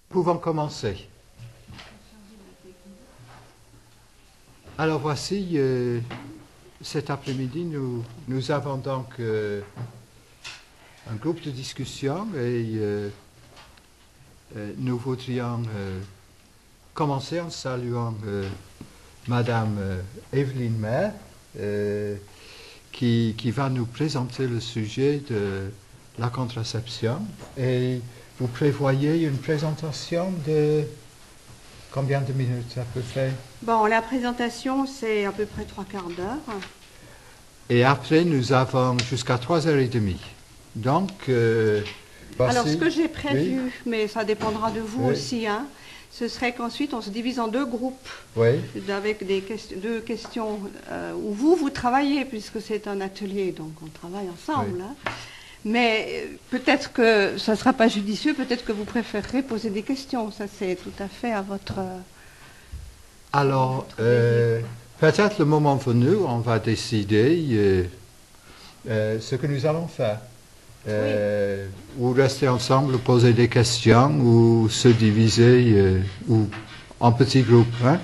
Pouvons commencer. Alors voici, cet après-midi, nous avons donc un groupe de discussion et nous voudrions commencer en saluant Madame Evelyne Maire qui va nous présenter le sujet de la contraception. Et vous prévoyez une présentation de combien de minutes à peu près? Bon, la présentation, c'est à peu près 3/4 d'heure. Et après, nous avons jusqu'à 3h30. Donc, voici. Alors, ce que j'ai prévu, oui. mais ça dépendra de vous Oui. aussi, hein, ce serait qu'ensuite, on se divise en 2 groupes, Oui. avec deux questions où vous travaillez, puisque c'est un atelier, donc on travaille ensemble. Oui. Hein. Mais peut-être que ça ne sera pas judicieux, peut-être que vous préférerez poser des questions. Ça, c'est tout à fait à votre... Alors, peut-être le moment venu, on va décider ce que nous allons faire. Oui. Ou rester ensemble, poser des questions, ou se diviser, ou en petits groupes. Hein?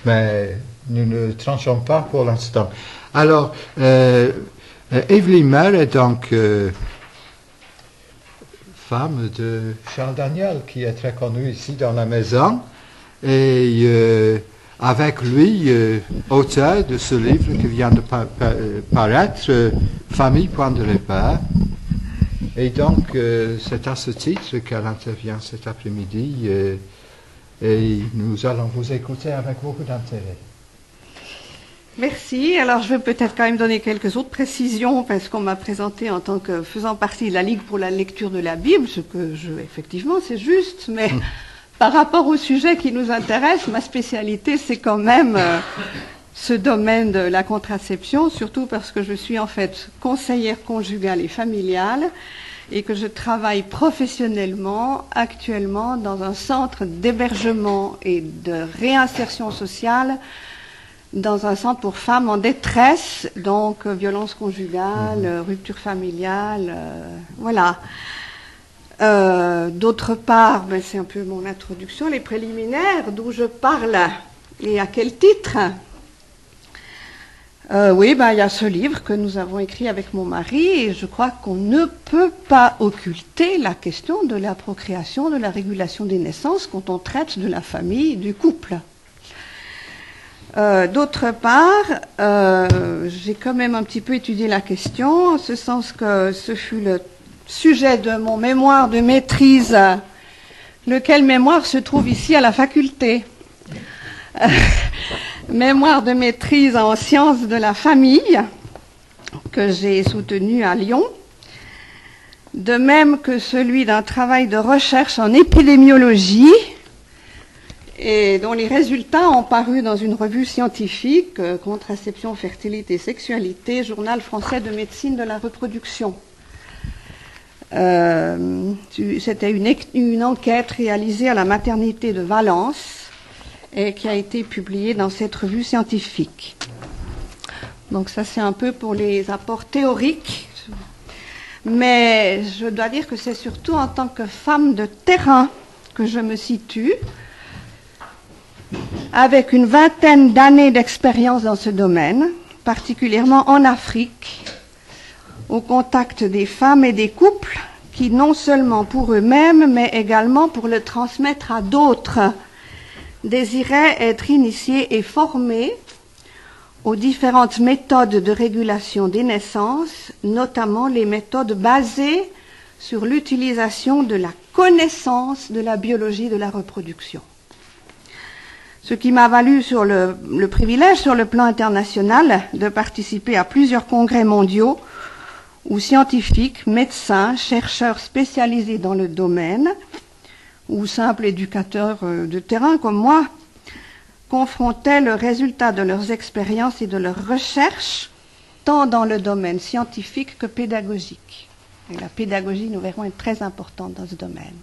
Mais nous ne tranchons pas pour l'instant. Alors, Evelyne Maire est donc femme de Charles Daniel, qui est très connu ici dans la maison, et avec lui, auteur de ce livre qui vient de paraître, Famille, point de repère. Et donc, c'est à ce titre qu'elle intervient cet après-midi, et nous allons vous écouter avec beaucoup d'intérêt. Merci. Alors, je vais peut-être quand même donner quelques autres précisions, parce qu'on m'a présenté en tant que faisant partie de la Ligue pour la lecture de la Bible, ce que effectivement, c'est juste, mais par rapport au sujet qui nous intéresse, ma spécialité, c'est quand même ce domaine de la contraception, surtout parce que je suis en fait conseillère conjugale et familiale, et que je travaille professionnellement actuellement dans un centre d'hébergement et de réinsertion sociale, dans un centre pour femmes en détresse, donc violence conjugale, rupture familiale, voilà. D'autre part, ben, c'est un peu mon introduction, les préliminaires, d'où je parle et à quel titre. Oui, ben, il y a ce livre que nous avons écrit avec mon mari, et je crois qu'on ne peut pas occulter la question de la procréation, de la régulation des naissances quand on traite de la famille, du couple. D'autre part, j'ai quand même un petit peu étudié la question, en ce sens que ce fut le sujet de mon mémoire de maîtrise, lequel mémoire se trouve ici à la faculté. Mémoire de maîtrise en sciences de la famille, que j'ai soutenu à Lyon, de même que celui d'un travail de recherche en épidémiologie, et dont les résultats ont paru dans une revue scientifique, Contraception, fertilité, sexualité, Journal français de médecine de la reproduction. C'était une enquête réalisée à la maternité de Valence et qui a été publiée dans cette revue scientifique. Donc ça, c'est un peu pour les apports théoriques. Mais je dois dire que c'est surtout en tant que femme de terrain que je me situe, avec une 20aine d'années d'expérience dans ce domaine, particulièrement en Afrique, au contact des femmes et des couples qui, non seulement pour eux-mêmes, mais également pour le transmettre à d'autres, désiraient être initiés et formés aux différentes méthodes de régulation des naissances, notamment les méthodes basées sur l'utilisation de la connaissance de la biologie de la reproduction. Ce qui m'a valu sur le privilège sur le plan international de participer à plusieurs congrès mondiaux où scientifiques, médecins, chercheurs spécialisés dans le domaine ou simples éducateurs de terrain comme moi confrontaient le résultat de leurs expériences et de leurs recherches tant dans le domaine scientifique que pédagogique. Et la pédagogie, nous verrons, est très importante dans ce domaine.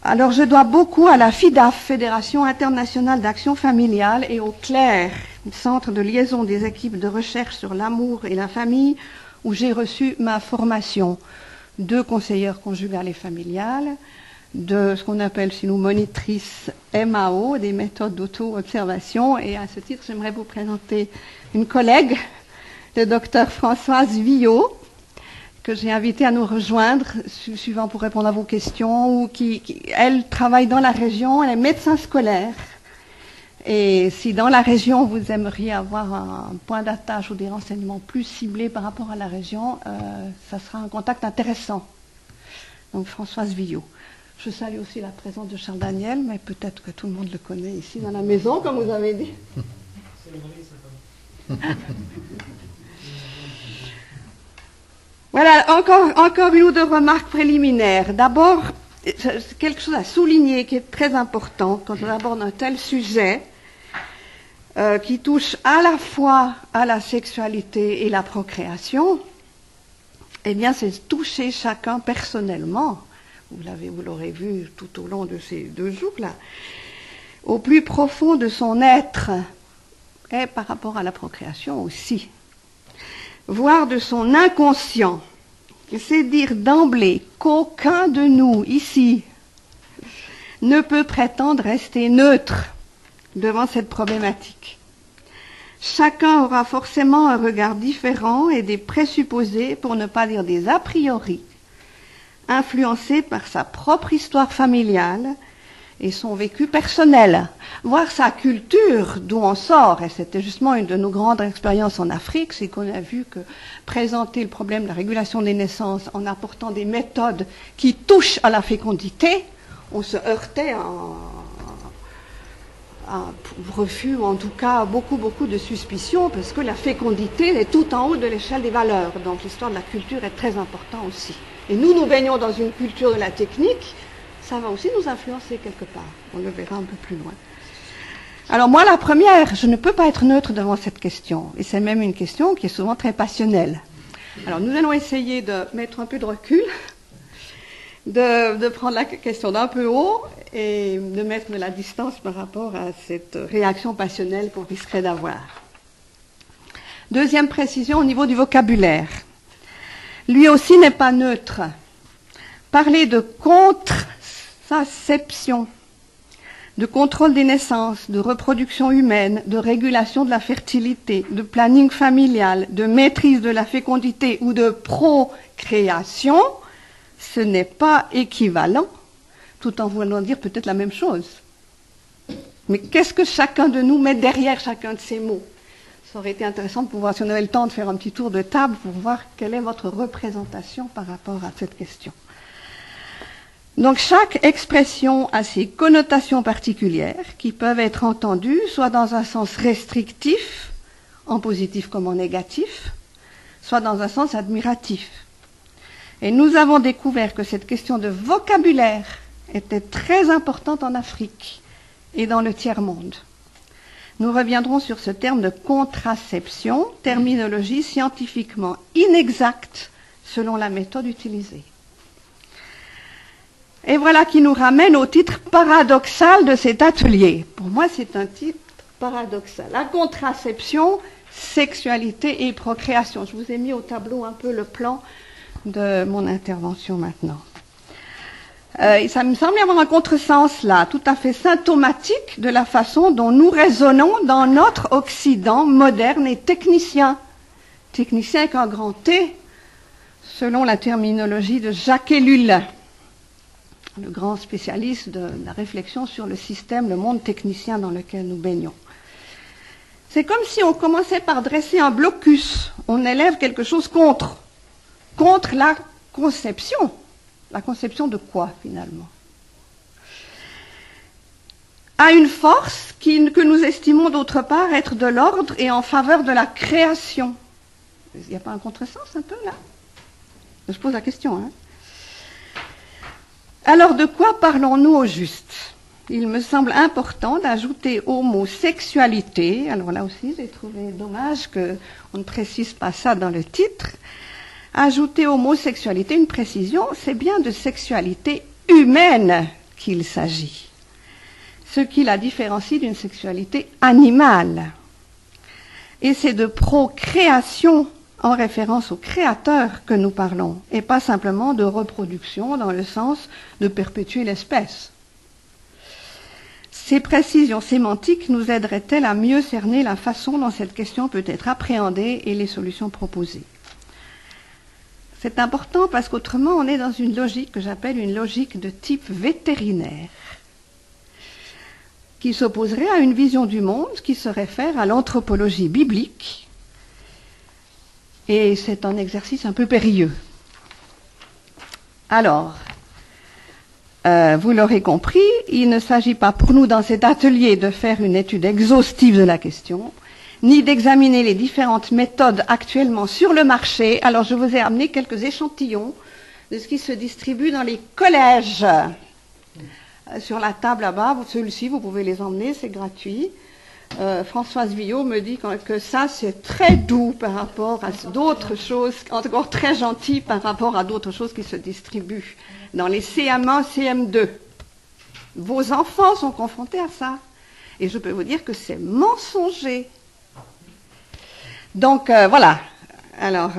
Alors, je dois beaucoup à la FIDAF, Fédération internationale d'action familiale, et au CLAIR, Centre de liaison des équipes de recherche sur l'amour et la famille, où j'ai reçu ma formation de conseillère conjugale et familiale, de ce qu'on appelle chez nous monitrices MAO, des méthodes d'auto-observation. Et à ce titre, j'aimerais vous présenter une collègue, le docteur Françoise Villot, que j'ai invitée à nous rejoindre, suivant pour répondre à vos questions, ou elle travaille dans la région, elle est médecin scolaire. Et si dans la région vous aimeriez avoir un point d'attache ou des renseignements plus ciblés par rapport à la région, ça sera un contact intéressant. Donc Françoise Villot. Je salue aussi la présence de Charles Daniel, mais peut-être que tout le monde le connaît ici dans la maison, comme vous avez dit. Voilà, encore une ou deux remarques préliminaires. D'abord, quelque chose à souligner qui est très important quand on aborde un tel sujet, qui touche à la fois à la sexualité et la procréation, eh bien, c'est toucher chacun personnellement. Vous l'aurez vu tout au long de ces 2 jours-là, au plus profond de son être, et par rapport à la procréation aussi, voire de son inconscient. C'est dire d'emblée qu'aucun de nous, ici, ne peut prétendre rester neutre devant cette problématique. Chacun aura forcément un regard différent et des présupposés, pour ne pas dire des a priori, influencés par sa propre histoire familiale et son vécu personnel, voire sa culture d'où on sort. Et c'était justement une de nos grandes expériences en Afrique, c'est qu'on a vu que présenter le problème de la régulation des naissances en apportant des méthodes qui touchent à la fécondité, on se heurtait à un refus, ou en tout cas beaucoup de suspicions, parce que la fécondité est tout en haut de l'échelle des valeurs. Donc l'histoire de la culture est très importante aussi. Et nous baignons dans une culture de la technique, ça va aussi nous influencer quelque part. On le verra un peu plus loin. Alors moi, la première, je ne peux pas être neutre devant cette question. Et c'est même une question qui est souvent très passionnelle. Alors nous allons essayer de mettre un peu de recul, de prendre la question d'un peu haut et de mettre de la distance par rapport à cette réaction passionnelle qu'on risquerait d'avoir. Deuxième précision au niveau du vocabulaire. Lui aussi n'est pas neutre. Parler de contraception, de contrôle des naissances, de reproduction humaine, de régulation de la fertilité, de planning familial, de maîtrise de la fécondité ou de procréation, ce n'est pas équivalent, tout en voulant dire peut-être la même chose. Mais qu'est-ce que chacun de nous met derrière chacun de ces mots? Ça aurait été intéressant de pouvoir, si on avait le temps, de faire un petit tour de table pour voir quelle est votre représentation par rapport à cette question. Donc chaque expression a ses connotations particulières qui peuvent être entendues soit dans un sens restrictif, en positif comme en négatif, soit dans un sens admiratif. Et nous avons découvert que cette question de vocabulaire était très importante en Afrique et dans le tiers-monde. Nous reviendrons sur ce terme de contraception, terminologie scientifiquement inexacte selon la méthode utilisée. Et voilà qui nous ramène au titre paradoxal de cet atelier. Pour moi, c'est un titre paradoxal. La contraception, sexualité et procréation. Je vous ai mis au tableau un peu le plan de mon intervention maintenant. Ça me semble y avoir un contresens là, tout à fait symptomatique de la façon dont nous raisonnons dans notre Occident moderne et technicien. Technicien avec un grand T, selon la terminologie de Jacques Ellul, le grand spécialiste de la réflexion sur le système, le monde technicien dans lequel nous baignons. C'est comme si on commençait par dresser un blocus, on élève quelque chose contre la conception. La conception de quoi, finalement? À une force que nous estimons d'autre part être de l'ordre et en faveur de la création. Il n'y a pas un contresens un peu, là? Je pose la question, hein? Alors, de quoi parlons-nous au juste? Il me semble important d'ajouter au mot sexualité, alors là aussi, j'ai trouvé dommage qu'on ne précise pas ça dans le titre, ajouter au mot sexualité une précision, c'est bien de sexualité humaine qu'il s'agit, ce qui la différencie d'une sexualité animale. Et c'est de procréation en référence au créateur que nous parlons, et pas simplement de reproduction dans le sens de perpétuer l'espèce. Ces précisions sémantiques nous aideraient-elles à mieux cerner la façon dont cette question peut être appréhendée et les solutions proposées? C'est important parce qu'autrement on est dans une logique que j'appelle une logique de type vétérinaire, qui s'opposerait à une vision du monde qui se réfère à l'anthropologie biblique. Et c'est un exercice un peu périlleux. Alors, vous l'aurez compris, il ne s'agit pas pour nous dans cet atelier de faire une étude exhaustive de la question, ni d'examiner les différentes méthodes actuellement sur le marché. Alors je vous ai amené quelques échantillons de ce qui se distribue dans les collèges. Sur la table là-bas, celui-ci, vous pouvez les emmener, c'est gratuit. Françoise Villot me dit que ça, c'est très doux par rapport à d'autres choses, encore très gentil par rapport à d'autres choses qui se distribuent dans les CM1, CM2. Vos enfants sont confrontés à ça. Et je peux vous dire que c'est mensonger. Donc, voilà. Alors,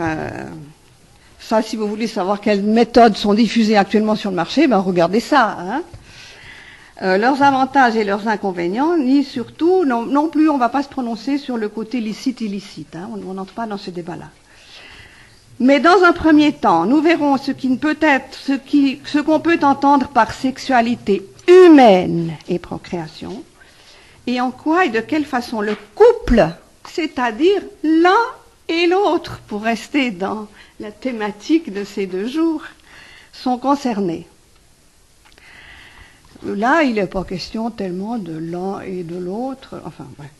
ça, si vous voulez savoir quelles méthodes sont diffusées actuellement sur le marché, ben regardez ça, hein. Leurs avantages et leurs inconvénients, ni surtout, non plus, on ne va pas se prononcer sur le côté licite-illicite, hein, on n'entre pas dans ce débat-là. Mais dans un premier temps, nous verrons ce qu'on peut entendre par sexualité humaine et procréation, et en quoi et de quelle façon le couple, c'est-à-dire l'un et l'autre, pour rester dans la thématique de ces 2 jours, sont concernés. Là, il n'est pas question tellement de l'un et de l'autre. Enfin, bref.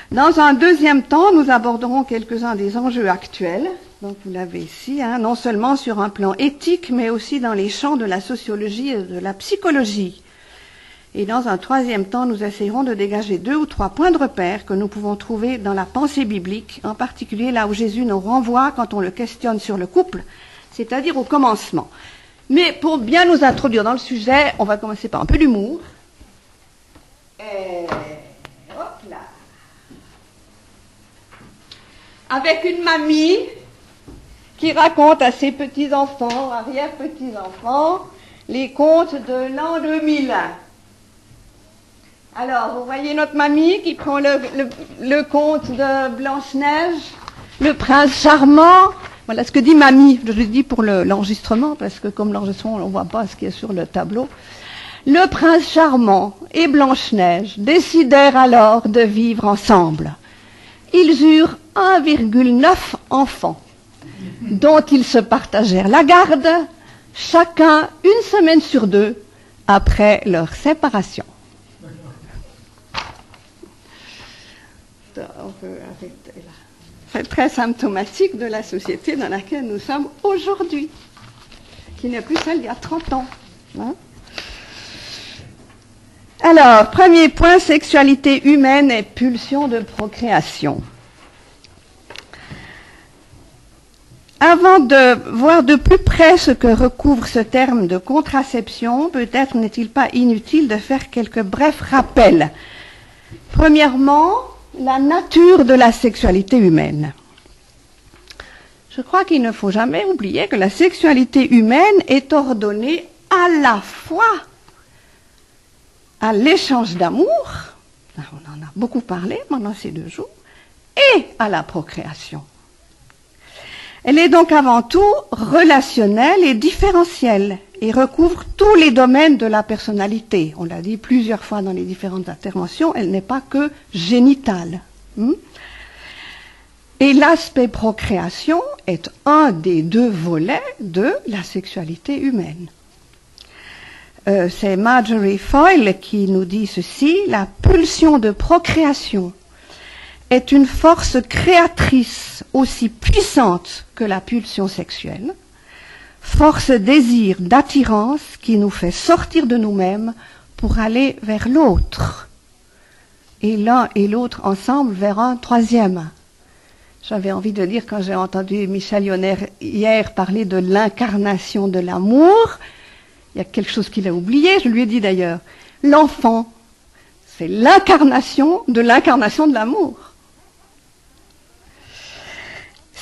Dans un deuxième temps, nous aborderons quelques-uns des enjeux actuels. Donc, vous l'avez ici, hein, non seulement sur un plan éthique, mais aussi dans les champs de la sociologie et de la psychologie. Et dans un troisième temps, nous essayerons de dégager 2 ou 3 points de repère que nous pouvons trouver dans la pensée biblique, en particulier là où Jésus nous renvoie quand on le questionne sur le couple, c'est-à-dire au commencement. Mais pour bien nous introduire dans le sujet, on va commencer par un peu d'humour. Et hop là. Avec une mamie qui raconte à ses petits-enfants, arrière-petits-enfants, les contes de l'an 2000. Alors, vous voyez notre mamie qui prend le conte de Blanche-Neige, le prince charmant. Voilà ce que dit mamie, je le dis pour l'enregistrement, parce que comme l'enregistrement, on ne voit pas ce qui est sur le tableau. Le prince charmant et Blanche-Neige décidèrent alors de vivre ensemble. Ils eurent 1,9 enfants, dont ils se partagèrent la garde, chacun 1 semaine sur 2, après leur séparation. On peut arrêter là. C'est très symptomatique de la société dans laquelle nous sommes aujourd'hui, qui n'est plus celle d'il y a 30 ans. Hein? Alors, premier point, sexualité humaine et pulsion de procréation. Avant de voir de plus près ce que recouvre ce terme de contraception, peut-être n'est-il pas inutile de faire quelques brefs rappels. Premièrement, la nature de la sexualité humaine. Je crois qu'il ne faut jamais oublier que la sexualité humaine est ordonnée à la fois à l'échange d'amour, on en a beaucoup parlé pendant ces 2 jours, et à la procréation. Elle est donc avant tout relationnelle et différentielle et recouvre tous les domaines de la personnalité. On l'a dit plusieurs fois dans les différentes interventions, elle n'est pas que génitale. Et l'aspect procréation est un des 2 volets de la sexualité humaine. C'est Marjorie Foyle qui nous dit ceci: la pulsion de procréation est une force créatrice aussi puissante que la pulsion sexuelle, force désir d'attirance qui nous fait sortir de nous-mêmes pour aller vers l'autre, et l'un et l'autre ensemble vers un troisième. J'avais envie de dire, quand j'ai entendu Michel Yonner hier parler de l'incarnation de l'amour, il y a quelque chose qu'il a oublié, je lui ai dit d'ailleurs, l'enfant, c'est l'incarnation de l'amour.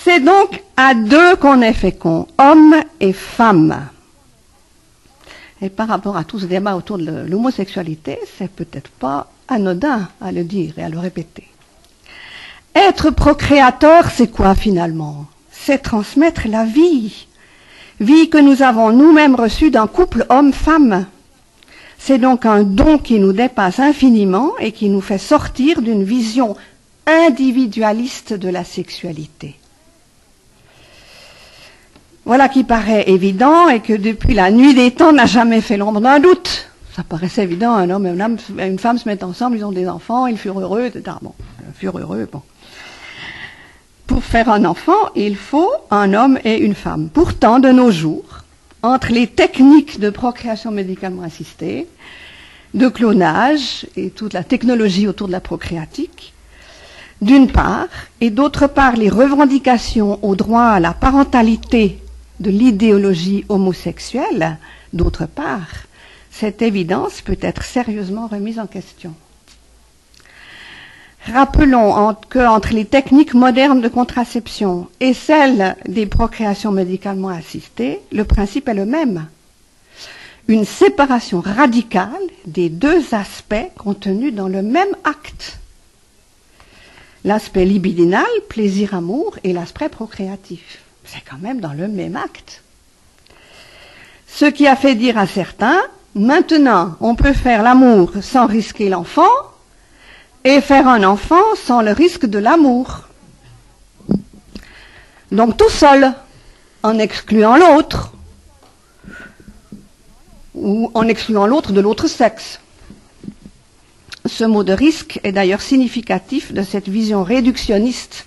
C'est donc à deux qu'on est fécond, homme et femme. Et par rapport à tout ce débat autour de l'homosexualité, c'est peut-être pas anodin à le dire et à le répéter. Être procréateur, c'est quoi finalement? C'est transmettre la vie. Vie que nous avons nous-mêmes reçue d'un couple homme-femme. C'est donc un don qui nous dépasse infiniment et qui nous fait sortir d'une vision individualiste de la sexualité. Voilà qui paraît évident et que depuis la nuit des temps n'a jamais fait l'ombre d'un doute. Ça paraissait évident, un homme et une femme se mettent ensemble, ils ont des enfants, ils furent heureux, etc. Bon, ils furent heureux, bon. Pour faire un enfant, il faut un homme et une femme. Pourtant, de nos jours, entre les techniques de procréation médicalement assistée, de clonage et toute la technologie autour de la procréatique, d'une part, et d'autre part, les revendications au droit à la parentalité de l'idéologie homosexuelle, d'autre part, cette évidence peut être sérieusement remise en question. Rappelons qu'entre les techniques modernes de contraception et celles des procréations médicalement assistées, le principe est le même. Une séparation radicale des deux aspects contenus dans le même acte. L'aspect libidinal, plaisir-amour, et l'aspect procréatif. C'est quand même dans le même acte. Ce qui a fait dire à certains, maintenant, on peut faire l'amour sans risquer l'enfant, et faire un enfant sans le risque de l'amour. Donc tout seul, en excluant l'autre, ou en excluant l'autre de l'autre sexe. Ce mot de risque est d'ailleurs significatif de cette vision réductionniste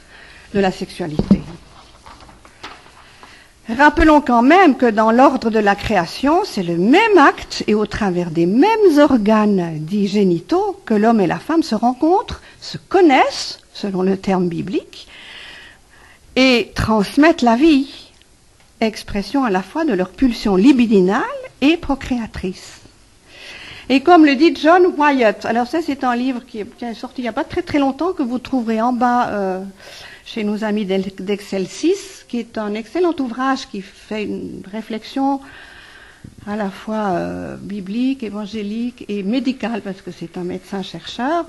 de la sexualité. Rappelons quand même que dans l'ordre de la création, c'est le même acte et au travers des mêmes organes dits génitaux que l'homme et la femme se rencontrent, se connaissent, selon le terme biblique, et transmettent la vie, expression à la fois de leur pulsion libidinale et procréatrice. Et comme le dit John Wyatt, alors ça c'est un livre qui est sorti il n'y a pas très très longtemps, que vous trouverez en bas chez nos amis d'Excel6, qui est un excellent ouvrage qui fait une réflexion à la fois biblique, évangélique et médicale, parce que c'est un médecin-chercheur,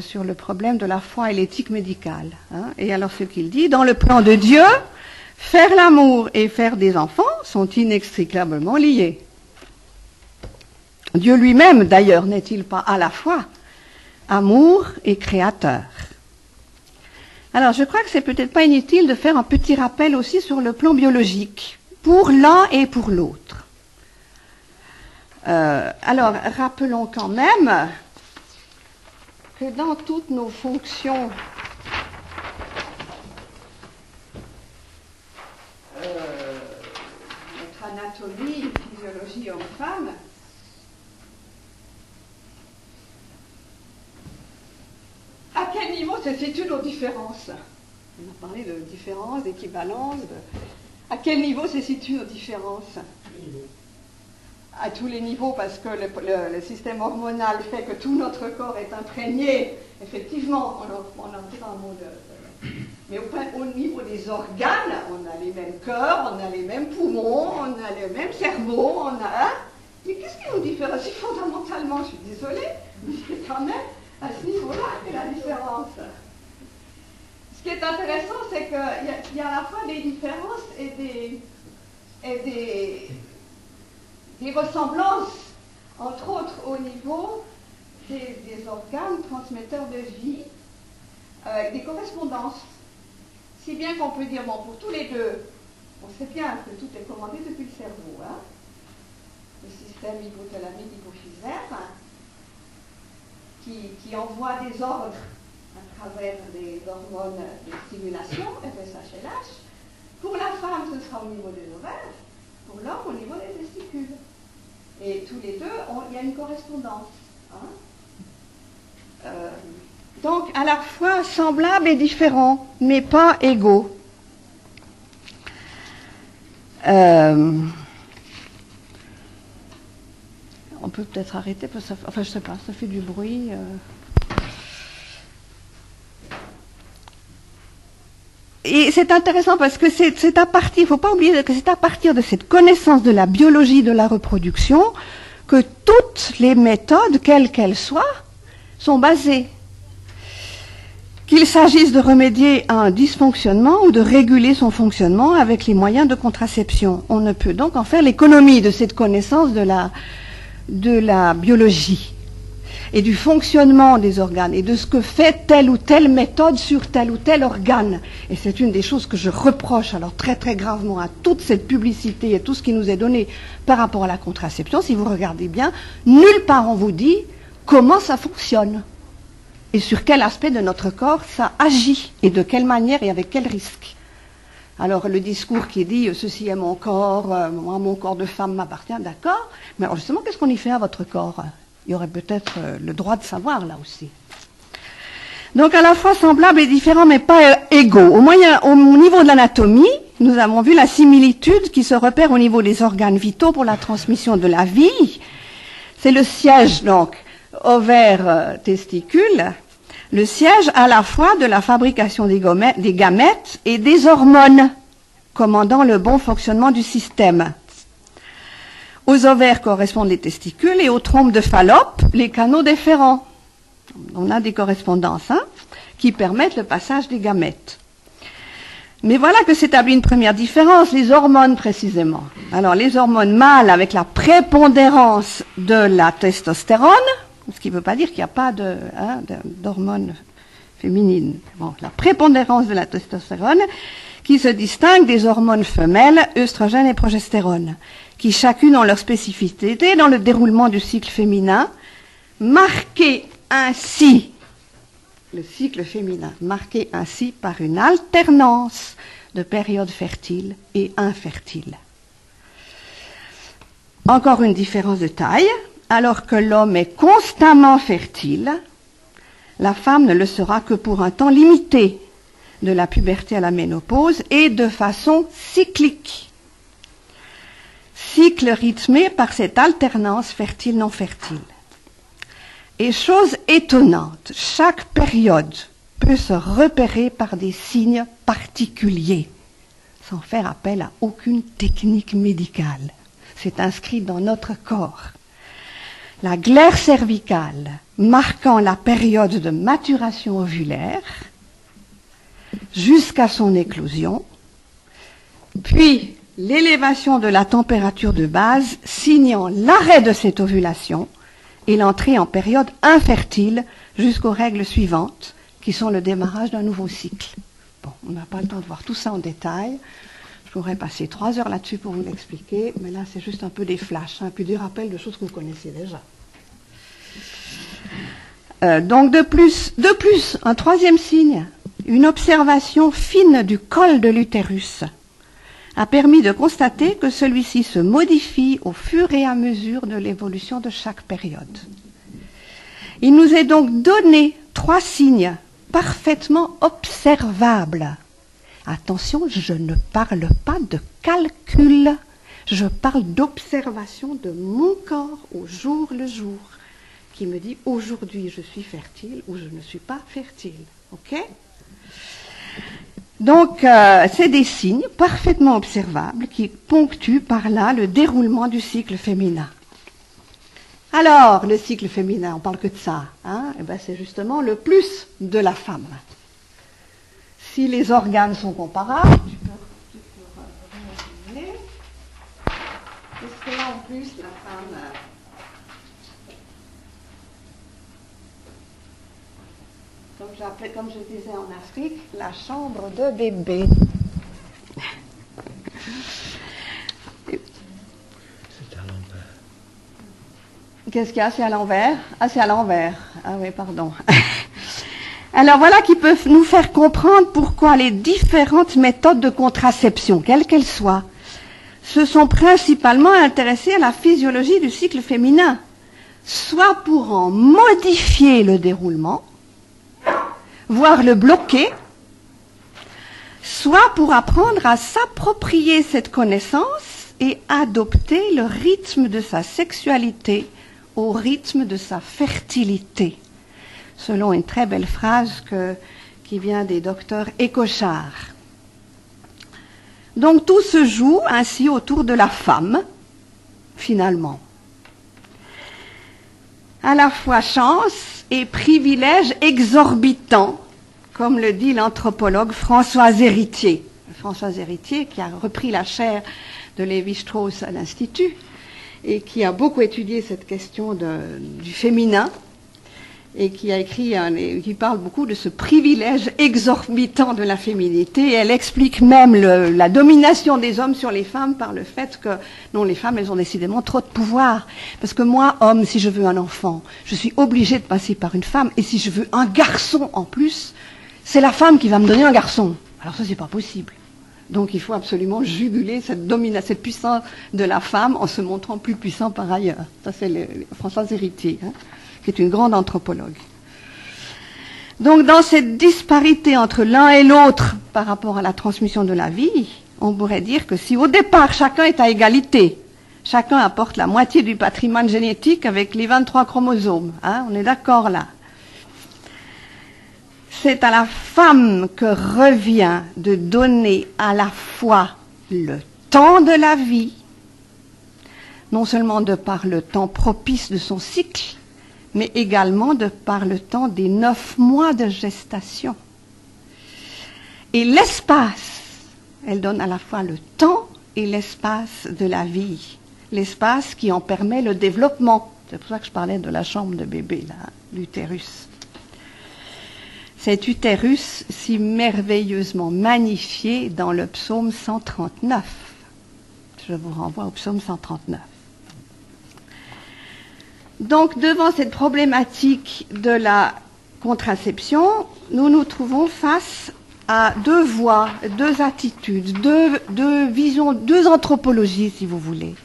sur le problème de la foi et l'éthique médicale. Hein. Et alors ce qu'il dit, dans le plan de Dieu, faire l'amour et faire des enfants sont inextricablement liés. Dieu lui-même, d'ailleurs, n'est-il pas à la fois amour et créateur? Alors, je crois que c'est peut-être pas inutile de faire un petit rappel aussi sur le plan biologique, pour l'un et pour l'autre. Alors, rappelons quand même que dans toutes nos fonctions notre anatomie, physiologie homme-femme, à quel niveau se situent nos différences? On a parlé de différences, d'équivalence. À quel niveau se situent nos différences? À tous les niveaux, parce que le système hormonal fait que tout notre corps est imprégné. Effectivement, on en tire un mot mais au niveau des organes, on a les mêmes cœurs, on a les mêmes poumons, on a le même cerveau, on a... Mais qu'est-ce qui nous différencie fondamentalement? Je suis désolée, mais c'est quand même à ce niveau-là qu'est la différence. Ce qui est intéressant, c'est qu'il y a à la fois des différences et des ressemblances, entre autres au niveau des organes transmetteurs de vie, des correspondances. Si bien qu'on peut dire, bon, pour tous les deux, on sait bien que tout est commandé depuis le cerveau, hein, le système hypothalamique-hypophysaire, qui envoie des ordres à travers des hormones de stimulation, FSH et LH. Pour la femme, ce sera au niveau des ovaires, pour l'homme, au niveau des testicules. Et tous les deux, il y a une correspondance. Hein. Donc, à la fois semblables et différents, mais pas égaux. On peut peut-être arrêter, parce que ça, enfin je sais pas, ça fait du bruit. et c'est intéressant parce que c'est à partir, il ne faut pas oublier que c'est à partir de cette connaissance de la biologie de la reproduction que toutes les méthodes, quelles qu'elles soient, sont basées. Qu'il s'agisse de remédier à un dysfonctionnement ou de réguler son fonctionnement avec les moyens de contraception. On ne peut donc en faire l'économie de cette connaissance de la biologie et du fonctionnement des organes et de ce que fait telle ou telle méthode sur tel ou tel organe. Et c'est une des choses que je reproche alors très très gravement à toute cette publicité et tout ce qui nous est donné par rapport à la contraception. Si vous regardez bien, nulle part on vous dit comment ça fonctionne et sur quel aspect de notre corps ça agit et de quelle manière et avec quel risque. Alors le discours qui dit « ceci est mon corps, moi mon corps de femme m'appartient », d'accord, mais alors justement qu'est-ce qu'on y fait à votre corps? Il y aurait peut-être le droit de savoir là aussi. Donc à la fois semblables et différents mais pas égaux. Au niveau de l'anatomie, nous avons vu la similitude qui se repère au niveau des organes vitaux pour la transmission de la vie. C'est le siège donc ovaire-testicule, le siège à la fois de la fabrication des gamètes et des hormones commandant le bon fonctionnement du système. Aux ovaires correspondent les testicules et aux trompes de Fallope, les canaux déférents. On a des correspondances qui permettent le passage des gamètes. Mais voilà que s'établit une première différence, les hormones précisément. Alors les hormones mâles avec la prépondérance de la testostérone, ce qui ne veut pas dire qu'il n'y a pas d'hormones féminines. Bon, la prépondérance de la testostérone qui se distingue des hormones femelles, œstrogène et progestérone, qui chacune ont leur spécificité dans le déroulement du cycle féminin, marqué ainsi, le cycle féminin, marqué ainsi par une alternance de périodes fertiles et infertiles. Encore une différence de taille, alors que l'homme est constamment fertile, la femme ne le sera que pour un temps limité, de la puberté à la ménopause, et de façon cyclique. Cycle rythmé par cette alternance fertile-non fertile. Et chose étonnante, chaque période peut se repérer par des signes particuliers, sans faire appel à aucune technique médicale. C'est inscrit dans notre corps. La glaire cervicale marquant la période de maturation ovulaire jusqu'à son éclosion, puis l'élévation de la température de base signant l'arrêt de cette ovulation et l'entrée en période infertile jusqu'aux règles suivantes, qui sont le démarrage d'un nouveau cycle. Bon, on n'a pas le temps de voir tout ça en détail. Je pourrais passer 3 heures là-dessus pour vous l'expliquer, mais là c'est juste un peu des flashs, puis des rappels de choses que vous connaissez déjà. Donc de plus, un troisième signe, une observation fine du col de l'utérus a permis de constater que celui-ci se modifie au fur et à mesure de l'évolution de chaque période. Il nous est donc donné 3 signes parfaitement observables. Attention, je ne parle pas de calcul, je parle d'observation de mon corps au jour le jour, qui me dit aujourd'hui je suis fertile ou je ne suis pas fertile. Ok ? Donc, c'est des signes parfaitement observables qui ponctuent par là le déroulement du cycle féminin. Alors, le cycle féminin, on parle que de ça, eh ben, c'est justement le plus de la femme. Si les organes sont comparables, tu peux regarder. Est-ce que là, en plus, la femme... comme je disais en Afrique, la chambre de bébé. C'est à l'envers. Qu'est-ce qu'il y a? C'est à l'envers? Ah, c'est à l'envers. Ah oui, pardon. Alors voilà qui peut nous faire comprendre pourquoi les différentes méthodes de contraception, quelles qu'elles soient, se sont principalement intéressées à la physiologie du cycle féminin, soit pour en modifier le déroulement, voire le bloquer, soit pour apprendre à s'approprier cette connaissance et adopter le rythme de sa sexualité au rythme de sa fertilité, selon une très belle phrase qui vient des docteurs Écochard. Donc tout se joue ainsi autour de la femme, finalement. À la fois chance et privilège exorbitant, comme le dit l'anthropologue Françoise Héritier. Françoise Héritier, qui a repris la chaire de Lévi-Strauss à l'Institut et qui a beaucoup étudié cette question du féminin et qui a écrit, qui parle beaucoup de ce privilège exorbitant de la féminité. Et elle explique même la domination des hommes sur les femmes par le fait que, non, les femmes, elles ont décidément trop de pouvoir. Parce que moi, homme, si je veux un enfant, je suis obligée de passer par une femme. Et si je veux un garçon en plus, c'est la femme qui va me donner un garçon. Alors ça, c'est pas possible. Donc il faut absolument juguler cette puissance de la femme en se montrant plus puissant par ailleurs. Ça, c'est Françoise Héritier, hein, qui est une grande anthropologue. Donc dans cette disparité entre l'un et l'autre par rapport à la transmission de la vie, on pourrait dire que si au départ chacun est à égalité, chacun apporte la moitié du patrimoine génétique avec les 23 chromosomes, hein, on est d'accord là. C'est à la femme que revient de donner à la fois le temps de la vie, non seulement de par le temps propice de son cycle, mais également de par le temps des 9 mois de gestation. Et l'espace, elle donne à la fois le temps et l'espace de la vie, l'espace qui en permet le développement. C'est pour ça que je parlais de la chambre de bébé, là, l'utérus. Cet utérus si merveilleusement magnifié dans le psaume 139. Je vous renvoie au psaume 139. Donc, devant cette problématique de la contraception, nous nous trouvons face à 2 voies, 2 attitudes, 2 visions, 2 anthropologies, si vous voulez.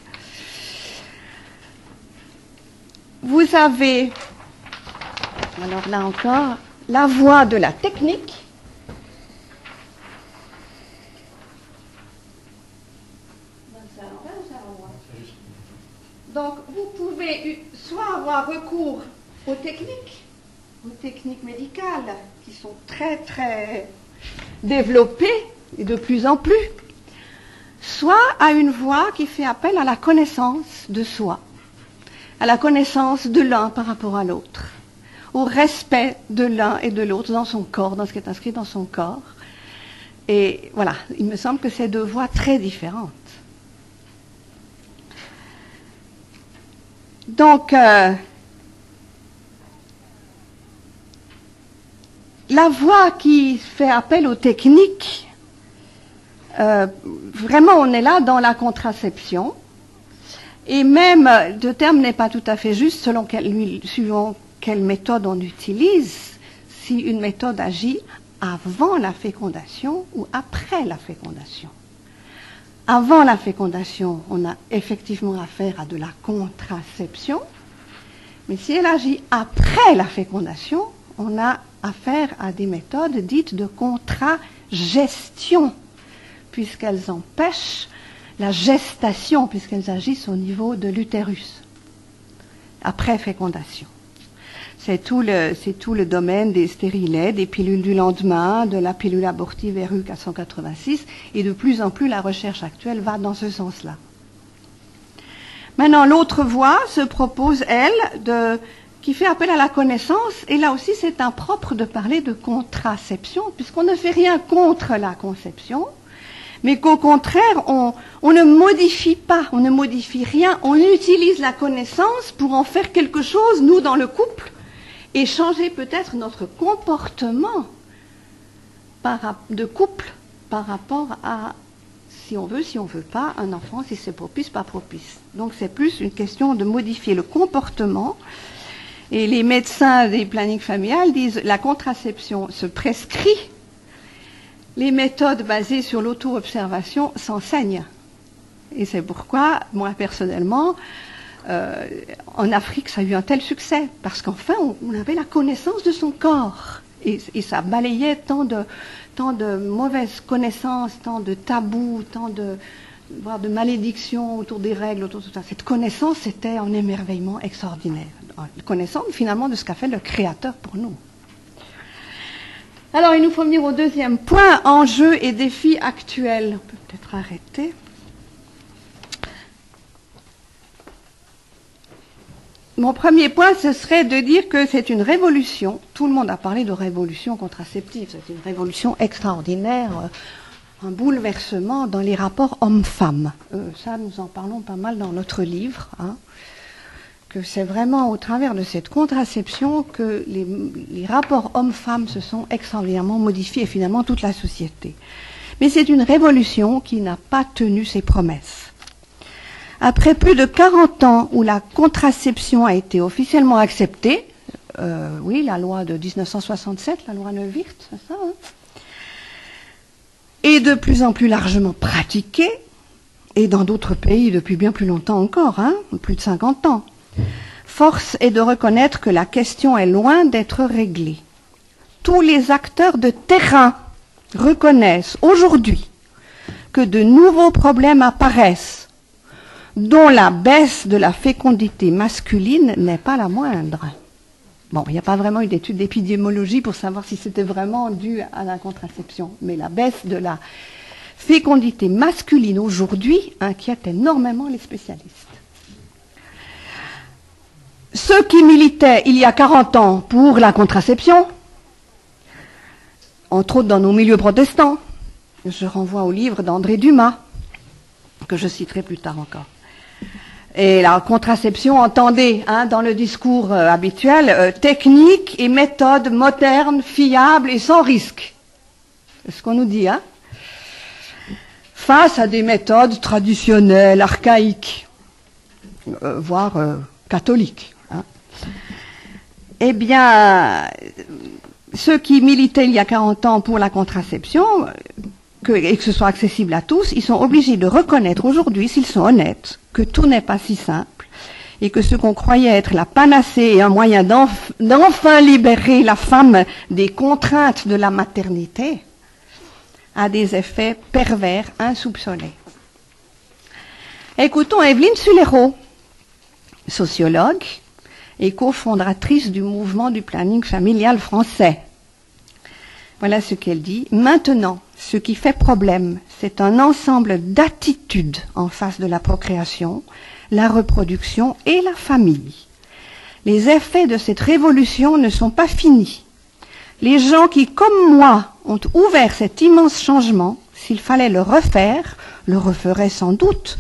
Vous avez, alors là encore, la voie de la technique, donc vous pouvez soit avoir recours aux techniques médicales qui sont très très développées et de plus en plus, soit à une voie qui fait appel à la connaissance de soi, à la connaissance de l'un par rapport à l'autre, au respect de l'un et de l'autre dans son corps, dans ce qui est inscrit dans son corps. Et voilà, il me semble que c'est 2 voies très différentes. Donc, la voie qui fait appel aux techniques, vraiment on est là dans la contraception, et même le terme n'est pas tout à fait juste suivant quelle méthode on utilise, si une méthode agit avant la fécondation ou après la fécondation. Avant la fécondation, on a effectivement affaire à de la contraception, mais si elle agit après la fécondation, on a affaire à des méthodes dites de contragestion, puisqu'elles empêchent la gestation, puisqu'elles agissent au niveau de l'utérus, après fécondation. C'est tout le domaine des stérilets, des pilules du lendemain, de la pilule abortive RU 486, et de plus en plus la recherche actuelle va dans ce sens-là. Maintenant, l'autre voie se propose, elle, qui fait appel à la connaissance, et là aussi c'est impropre de parler de contraception, puisqu'on ne fait rien contre la conception, mais qu'au contraire, on ne modifie pas, on ne modifie rien, on utilise la connaissance pour en faire quelque chose, nous, dans le couple, et changer peut-être notre comportement de couple par rapport à si on veut pas, un enfant, si c'est propice, pas propice. Donc c'est plus une question de modifier le comportement. Et les médecins des plannings familiales disent la contraception se prescrit, les méthodes basées sur l'auto-observation s'enseignent. Et c'est pourquoi, moi personnellement, en Afrique, ça a eu un tel succès, parce qu'enfin, on avait la connaissance de son corps. Et ça balayait tant de mauvaises connaissances, tant de tabous, voire de malédictions autour des règles, autour de tout ça. Cette connaissance, c'était un émerveillement extraordinaire. Connaissance, finalement, de ce qu'a fait le Créateur pour nous. Alors, il nous faut venir au 2e point, enjeux et défis actuels. peut-être arrêter. Mon premier point, ce serait de dire que c'est une révolution. Tout le monde a parlé de révolution contraceptive. C'est une révolution extraordinaire, un bouleversement dans les rapports hommes-femmes. Ça, nous en parlons pas mal dans notre livre. Hein, que c'est vraiment au travers de cette contraception que les rapports hommes-femmes se sont extraordinairement modifiés et finalement toute la société. Mais c'est une révolution qui n'a pas tenu ses promesses. Après plus de 40 ans où la contraception a été officiellement acceptée, oui, la loi de 1967, la loi Neuwirth, c'est ça, hein, et de plus en plus largement pratiquée, et dans d'autres pays depuis bien plus longtemps encore, hein, plus de 50 ans, force est de reconnaître que la question est loin d'être réglée. Tous les acteurs de terrain reconnaissent aujourd'hui que de nouveaux problèmes apparaissent, dont la baisse de la fécondité masculine n'est pas la moindre. Bon, il n'y a pas vraiment eu d'étude d'épidémiologie pour savoir si c'était vraiment dû à la contraception, mais la baisse de la fécondité masculine aujourd'hui inquiète énormément les spécialistes. Ceux qui militaient il y a 40 ans pour la contraception, entre autres dans nos milieux protestants, je renvoie au livre d'André Dumas, que je citerai plus tard encore. Et la contraception, entendez, hein, dans le discours habituel, technique et méthode moderne, fiable et sans risque. C'est ce qu'on nous dit, hein. Face à des méthodes traditionnelles, archaïques, voire catholiques. Hein. Eh bien, ceux qui militaient il y a 40 ans pour la contraception, et que ce soit accessible à tous, ils sont obligés de reconnaître aujourd'hui, s'ils sont honnêtes, que tout n'est pas si simple et que ce qu'on croyait être la panacée et un moyen d'enfin libérer la femme des contraintes de la maternité a des effets pervers insoupçonnés. Écoutons Evelyne Sulero, sociologue et cofondatrice du mouvement du planning familial français. Voilà ce qu'elle dit. Maintenant, ce qui fait problème, c'est un ensemble d'attitudes en face de la procréation, la reproduction et la famille. Les effets de cette révolution ne sont pas finis. Les gens qui, comme moi, ont ouvert cet immense changement, s'il fallait le refaire, le referaient sans doute,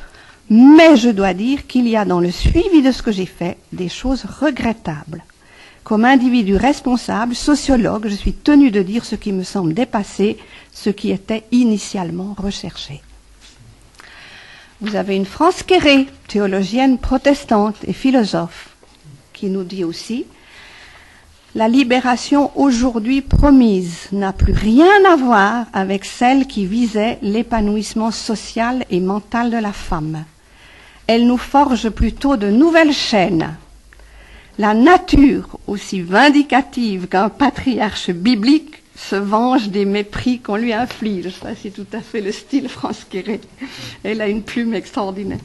mais je dois dire qu'il y a dans le suivi de ce que j'ai fait des choses regrettables. Comme individu responsable, sociologue, je suis tenue de dire ce qui me semble dépasser ce qui était initialement recherché. Vous avez une France Quéré, théologienne protestante et philosophe, qui nous dit aussi « La libération aujourd'hui promise n'a plus rien à voir avec celle qui visait l'épanouissement social et mental de la femme. Elle nous forge plutôt de nouvelles chaînes. La nature, aussi vindicative qu'un patriarche biblique, se venge des mépris qu'on lui inflige. » Ça, c'est tout à fait le style France Quéré. Elle a une plume extraordinaire.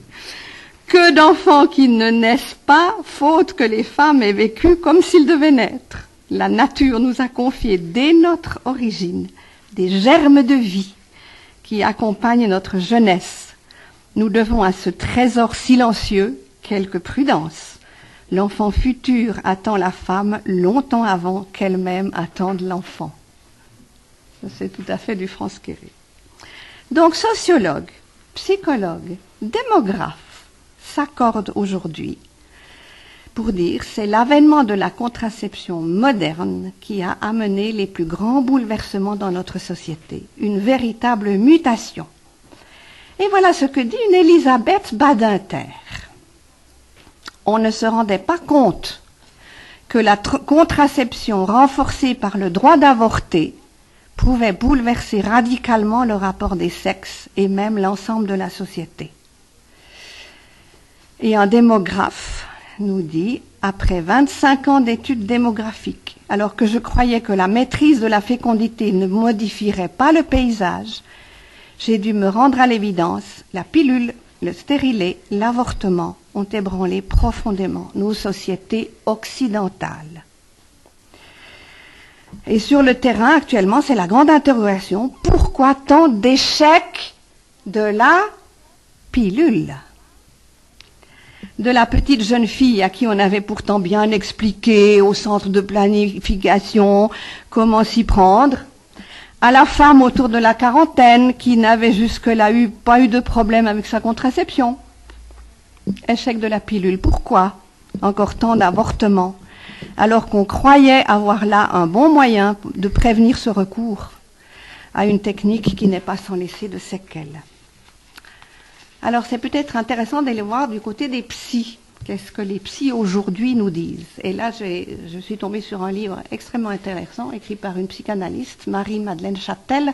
« Que d'enfants qui ne naissent pas, faute que les femmes aient vécu comme s'ils devaient naître. La nature nous a confié dès notre origine des germes de vie qui accompagnent notre jeunesse. Nous devons à ce trésor silencieux quelque prudence. L'enfant futur attend la femme longtemps avant qu'elle-même attende l'enfant. » C'est tout à fait du France Quéré. Donc, sociologues, psychologues, démographes s'accordent aujourd'hui pour dire c'est l'avènement de la contraception moderne qui a amené les plus grands bouleversements dans notre société, une véritable mutation. Et voilà ce que dit une Elisabeth Badinter. On ne se rendait pas compte que la contraception renforcée par le droit d'avorter pouvait bouleverser radicalement le rapport des sexes et même l'ensemble de la société. Et un démographe nous dit, après 25 ans d'études démographiques, alors que je croyais que la maîtrise de la fécondité ne modifierait pas le paysage, j'ai dû me rendre à l'évidence, la pilule, le stérilet, l'avortement ont ébranlé profondément nos sociétés occidentales. Et sur le terrain, actuellement, c'est la grande interrogation. Pourquoi tant d'échecs de la pilule. De la petite jeune fille à qui on avait pourtant bien expliqué au centre de planification comment s'y prendre, à la femme autour de la quarantaine qui n'avait jusque-là pas eu de problème avec sa contraception. Échec de la pilule. Pourquoi encore tant d'avortements, alors qu'on croyait avoir là un bon moyen de prévenir ce recours à une technique qui n'est pas sans laisser de séquelles. Alors c'est peut-être intéressant d'aller voir du côté des psys. Qu'est-ce que les psys aujourd'hui nous disent? Et là, je suis tombée sur un livre extrêmement intéressant, écrit par une psychanalyste, Marie-Madeleine Châtel,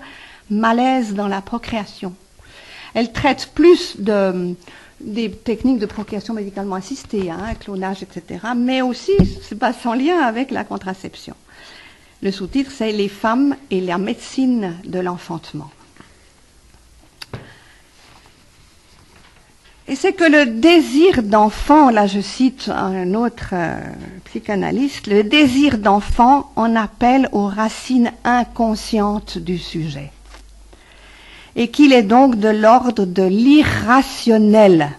Malaise dans la procréation. Elle traite plus des techniques de procréation médicalement assistée, clonage, etc., mais aussi, c'est pas sans lien avec la contraception. Le sous-titre, c'est « Les femmes et la médecine de l'enfantement ». Et c'est que le désir d'enfant, là je cite un autre psychanalyste, le désir d'enfant en appelle aux racines inconscientes du sujet. Et qu'il est donc de l'ordre de l'irrationnel.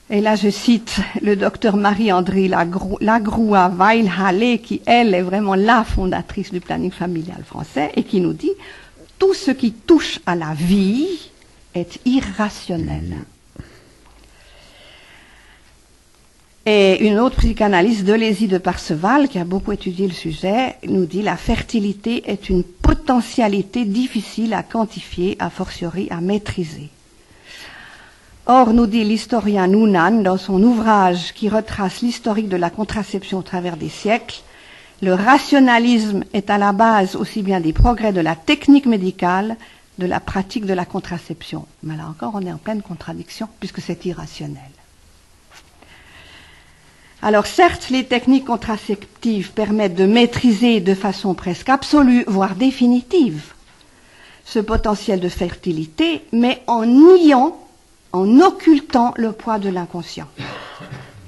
Et là je cite le docteur Marie-André Lagroua-Weilhalle, qui elle est vraiment la fondatrice du planning familial français, et qui nous dit « Tout ce qui touche à la vie est irrationnel. » Et une autre psychanalyste, Deleuze de Parseval, qui a beaucoup étudié le sujet, nous dit « La fertilité est une potentialité difficile à quantifier, a fortiori à maîtriser. » Or, nous dit l'historien Noonan, dans son ouvrage qui retrace l'historique de la contraception au travers des siècles, le rationalisme est à la base aussi bien des progrès de la technique médicale, de la pratique de la contraception. Mais là encore, on est en pleine contradiction, puisque c'est irrationnel. Alors certes, les techniques contraceptives permettent de maîtriser de façon presque absolue, voire définitive, ce potentiel de fertilité, mais en niant, en occultant le poids de l'inconscient.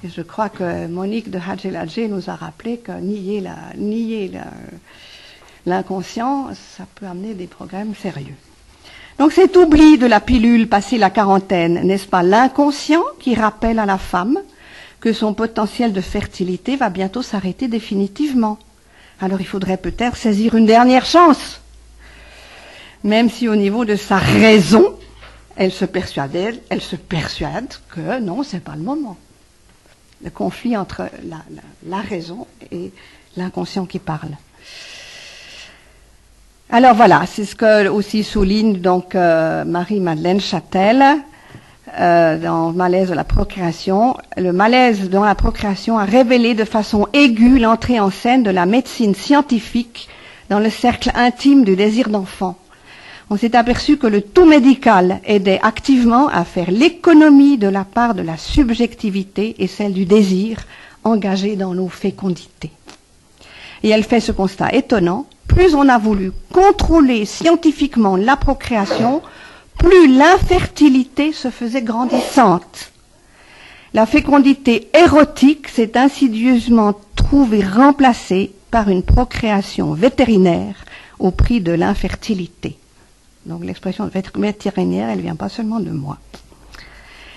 Et je crois que Monique de Hadjeladje nous a rappelé que nier l'inconscient, ça peut amener des problèmes sérieux. Donc cet oubli de la pilule passé la quarantaine, n'est-ce pas l'inconscient qui rappelle à la femme que son potentiel de fertilité va bientôt s'arrêter définitivement? Alors il faudrait peut-être saisir une dernière chance. Même si au niveau de sa raison, elle se persuade que non, c'est pas le moment. Le conflit entre la raison et l'inconscient qui parle. Alors voilà, c'est ce que aussi souligne donc Marie-Madeleine Châtel dans Malaise de la procréation. Le malaise dans la procréation a révélé de façon aiguë l'entrée en scène de la médecine scientifique dans le cercle intime du désir d'enfant. On s'est aperçu que le tout médical aidait activement à faire l'économie de la part de la subjectivité et celle du désir engagé dans nos fécondités. Et elle fait ce constat étonnant: plus on a voulu contrôler scientifiquement la procréation, plus l'infertilité se faisait grandissante. La fécondité érotique s'est insidieusement trouvée remplacée par une procréation vétérinaire au prix de l'infertilité. Donc l'expression vétérinaire, elle ne vient pas seulement de moi.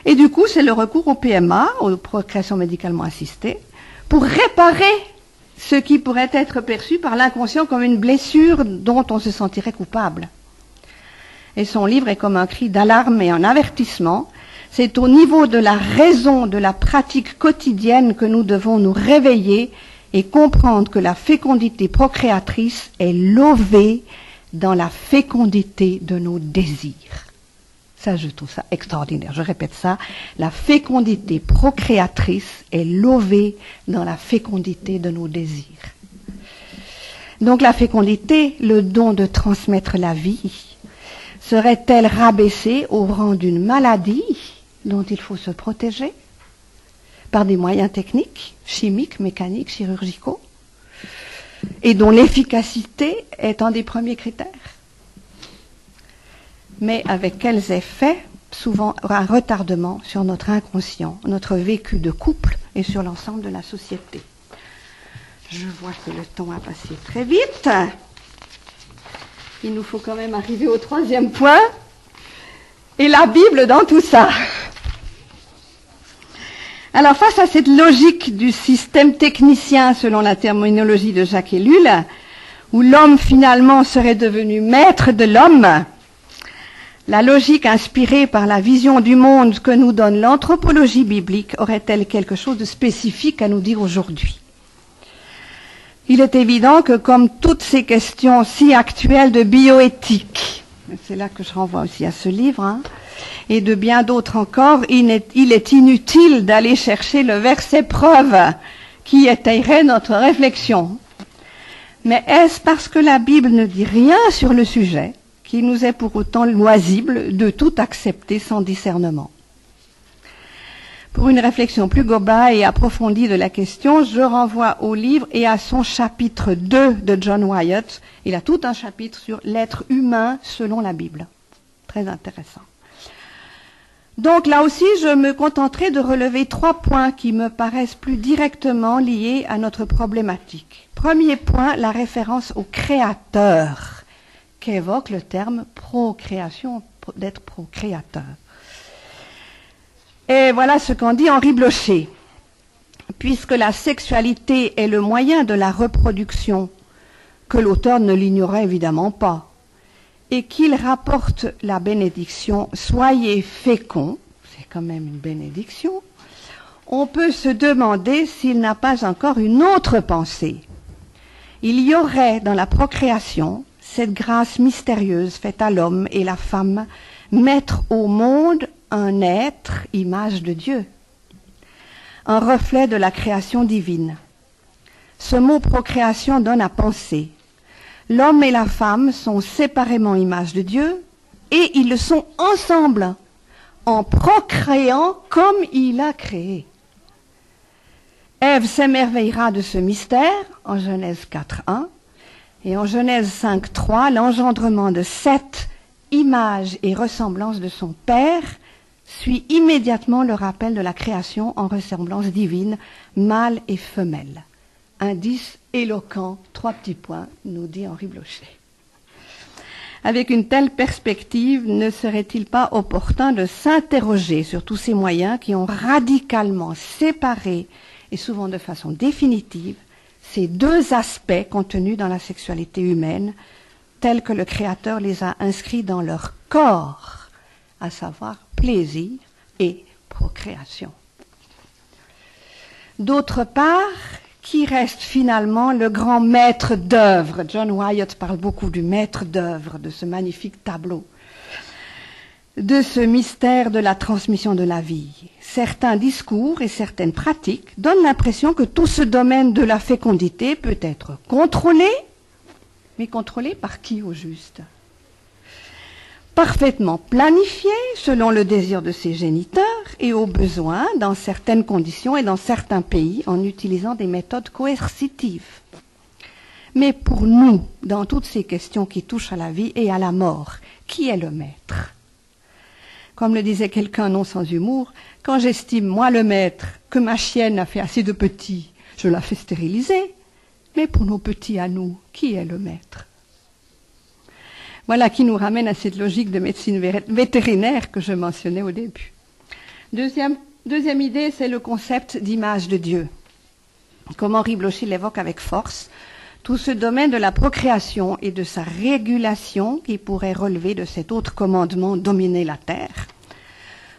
Et du coup, c'est le recours au PMA, aux procréations médicalement assistées, pour réparer ce qui pourrait être perçu par l'inconscient comme une blessure dont on se sentirait coupable. Et son livre est comme un cri d'alarme et un avertissement. C'est au niveau de la raison de la pratique quotidienne que nous devons nous réveiller et comprendre que la fécondité procréatrice est lovée dans la fécondité de nos désirs. Ça, je trouve ça extraordinaire. Je répète ça. La fécondité procréatrice est lovée dans la fécondité de nos désirs. Donc la fécondité, le don de transmettre la vie, serait-elle rabaissée au rang d'une maladie dont il faut se protéger par des moyens techniques, chimiques, mécaniques, chirurgicaux, et dont l'efficacité est un des premiers critères? Mais avec quels effets? Souvent un retardement sur notre inconscient, notre vécu de couple et sur l'ensemble de la société. Je vois que le temps a passé très vite. Il nous faut quand même arriver au troisième point. et la Bible dans tout ça. Alors, face à cette logique du système technicien, selon la terminologie de Jacques Ellul, où l'homme finalement serait devenu maître de l'homme, la logique inspirée par la vision du monde que nous donne l'anthropologie biblique aurait-elle quelque chose de spécifique à nous dire aujourd'hui? Il est évident que comme toutes ces questions si actuelles de bioéthique, c'est là que je renvoie aussi à ce livre, et de bien d'autres encore, il est inutile d'aller chercher le verset preuve qui étayerait notre réflexion. Mais est-ce parce que la Bible ne dit rien sur le sujet qu'il nous est pour autant loisible de tout accepter sans discernement? Pour une réflexion plus globale et approfondie de la question, je renvoie au livre et à son chapitre 2 de John Wyatt. Il a tout un chapitre sur l'être humain selon la Bible. Très intéressant. Donc là aussi, je me contenterai de relever 3 points qui me paraissent plus directement liés à notre problématique. Premier point, la référence au créateur, qu'évoque le terme procréation, d'être procréateur. Et voilà ce qu'en dit Henri Blocher. Puisque la sexualité est le moyen de la reproduction, que l'auteur ne l'ignorait évidemment pas, et qu'il rapporte la bénédiction « Soyez féconds », c'est quand même une bénédiction, on peut se demander s'il n'a pas encore une autre pensée. Il y aurait dans la procréation cette grâce mystérieuse faite à l'homme et la femme, mettre au monde un être, image de Dieu, un reflet de la création divine. Ce mot procréation donne à penser. L'homme et la femme sont séparément image de Dieu et ils le sont ensemble, en procréant comme il a créé. Ève s'émerveillera de ce mystère en Genèse 4.1 et en Genèse 5.3, l'engendrement de Seth, image et ressemblance de son père, suit immédiatement le rappel de la création en ressemblance divine, mâle et femelle. Indice éloquent, 3 petits points, nous dit Henri Blocher. Avec une telle perspective, ne serait-il pas opportun de s'interroger sur tous ces moyens qui ont radicalement séparé, et souvent de façon définitive, ces 2 aspects contenus dans la sexualité humaine, tels que le Créateur les a inscrits dans leur corps, à savoir plaisir et procréation. D'autre part, qui reste finalement le grand maître d'œuvre? John Wyatt parle beaucoup du maître d'œuvre, de ce magnifique tableau, de ce mystère de la transmission de la vie. Certains discours et certaines pratiques donnent l'impression que tout ce domaine de la fécondité peut être contrôlé, mais contrôlé par qui au juste? Parfaitement planifié selon le désir de ses géniteurs et au besoin dans certaines conditions et dans certains pays en utilisant des méthodes coercitives. Mais pour nous, dans toutes ces questions qui touchent à la vie et à la mort, qui est le maître? Comme le disait quelqu'un non sans humour, quand j'estime, moi le maître, que ma chienne a fait assez de petits, je la fais stériliser. Mais pour nos petits à nous, qui est le maître? Voilà qui nous ramène à cette logique de médecine vétérinaire que je mentionnais au début. Deuxième idée, c'est le concept d'image de Dieu. Comme Henri Blocher l'évoque avec force, tout ce domaine de la procréation et de sa régulation qui pourrait relever de cet autre commandement dominer la terre,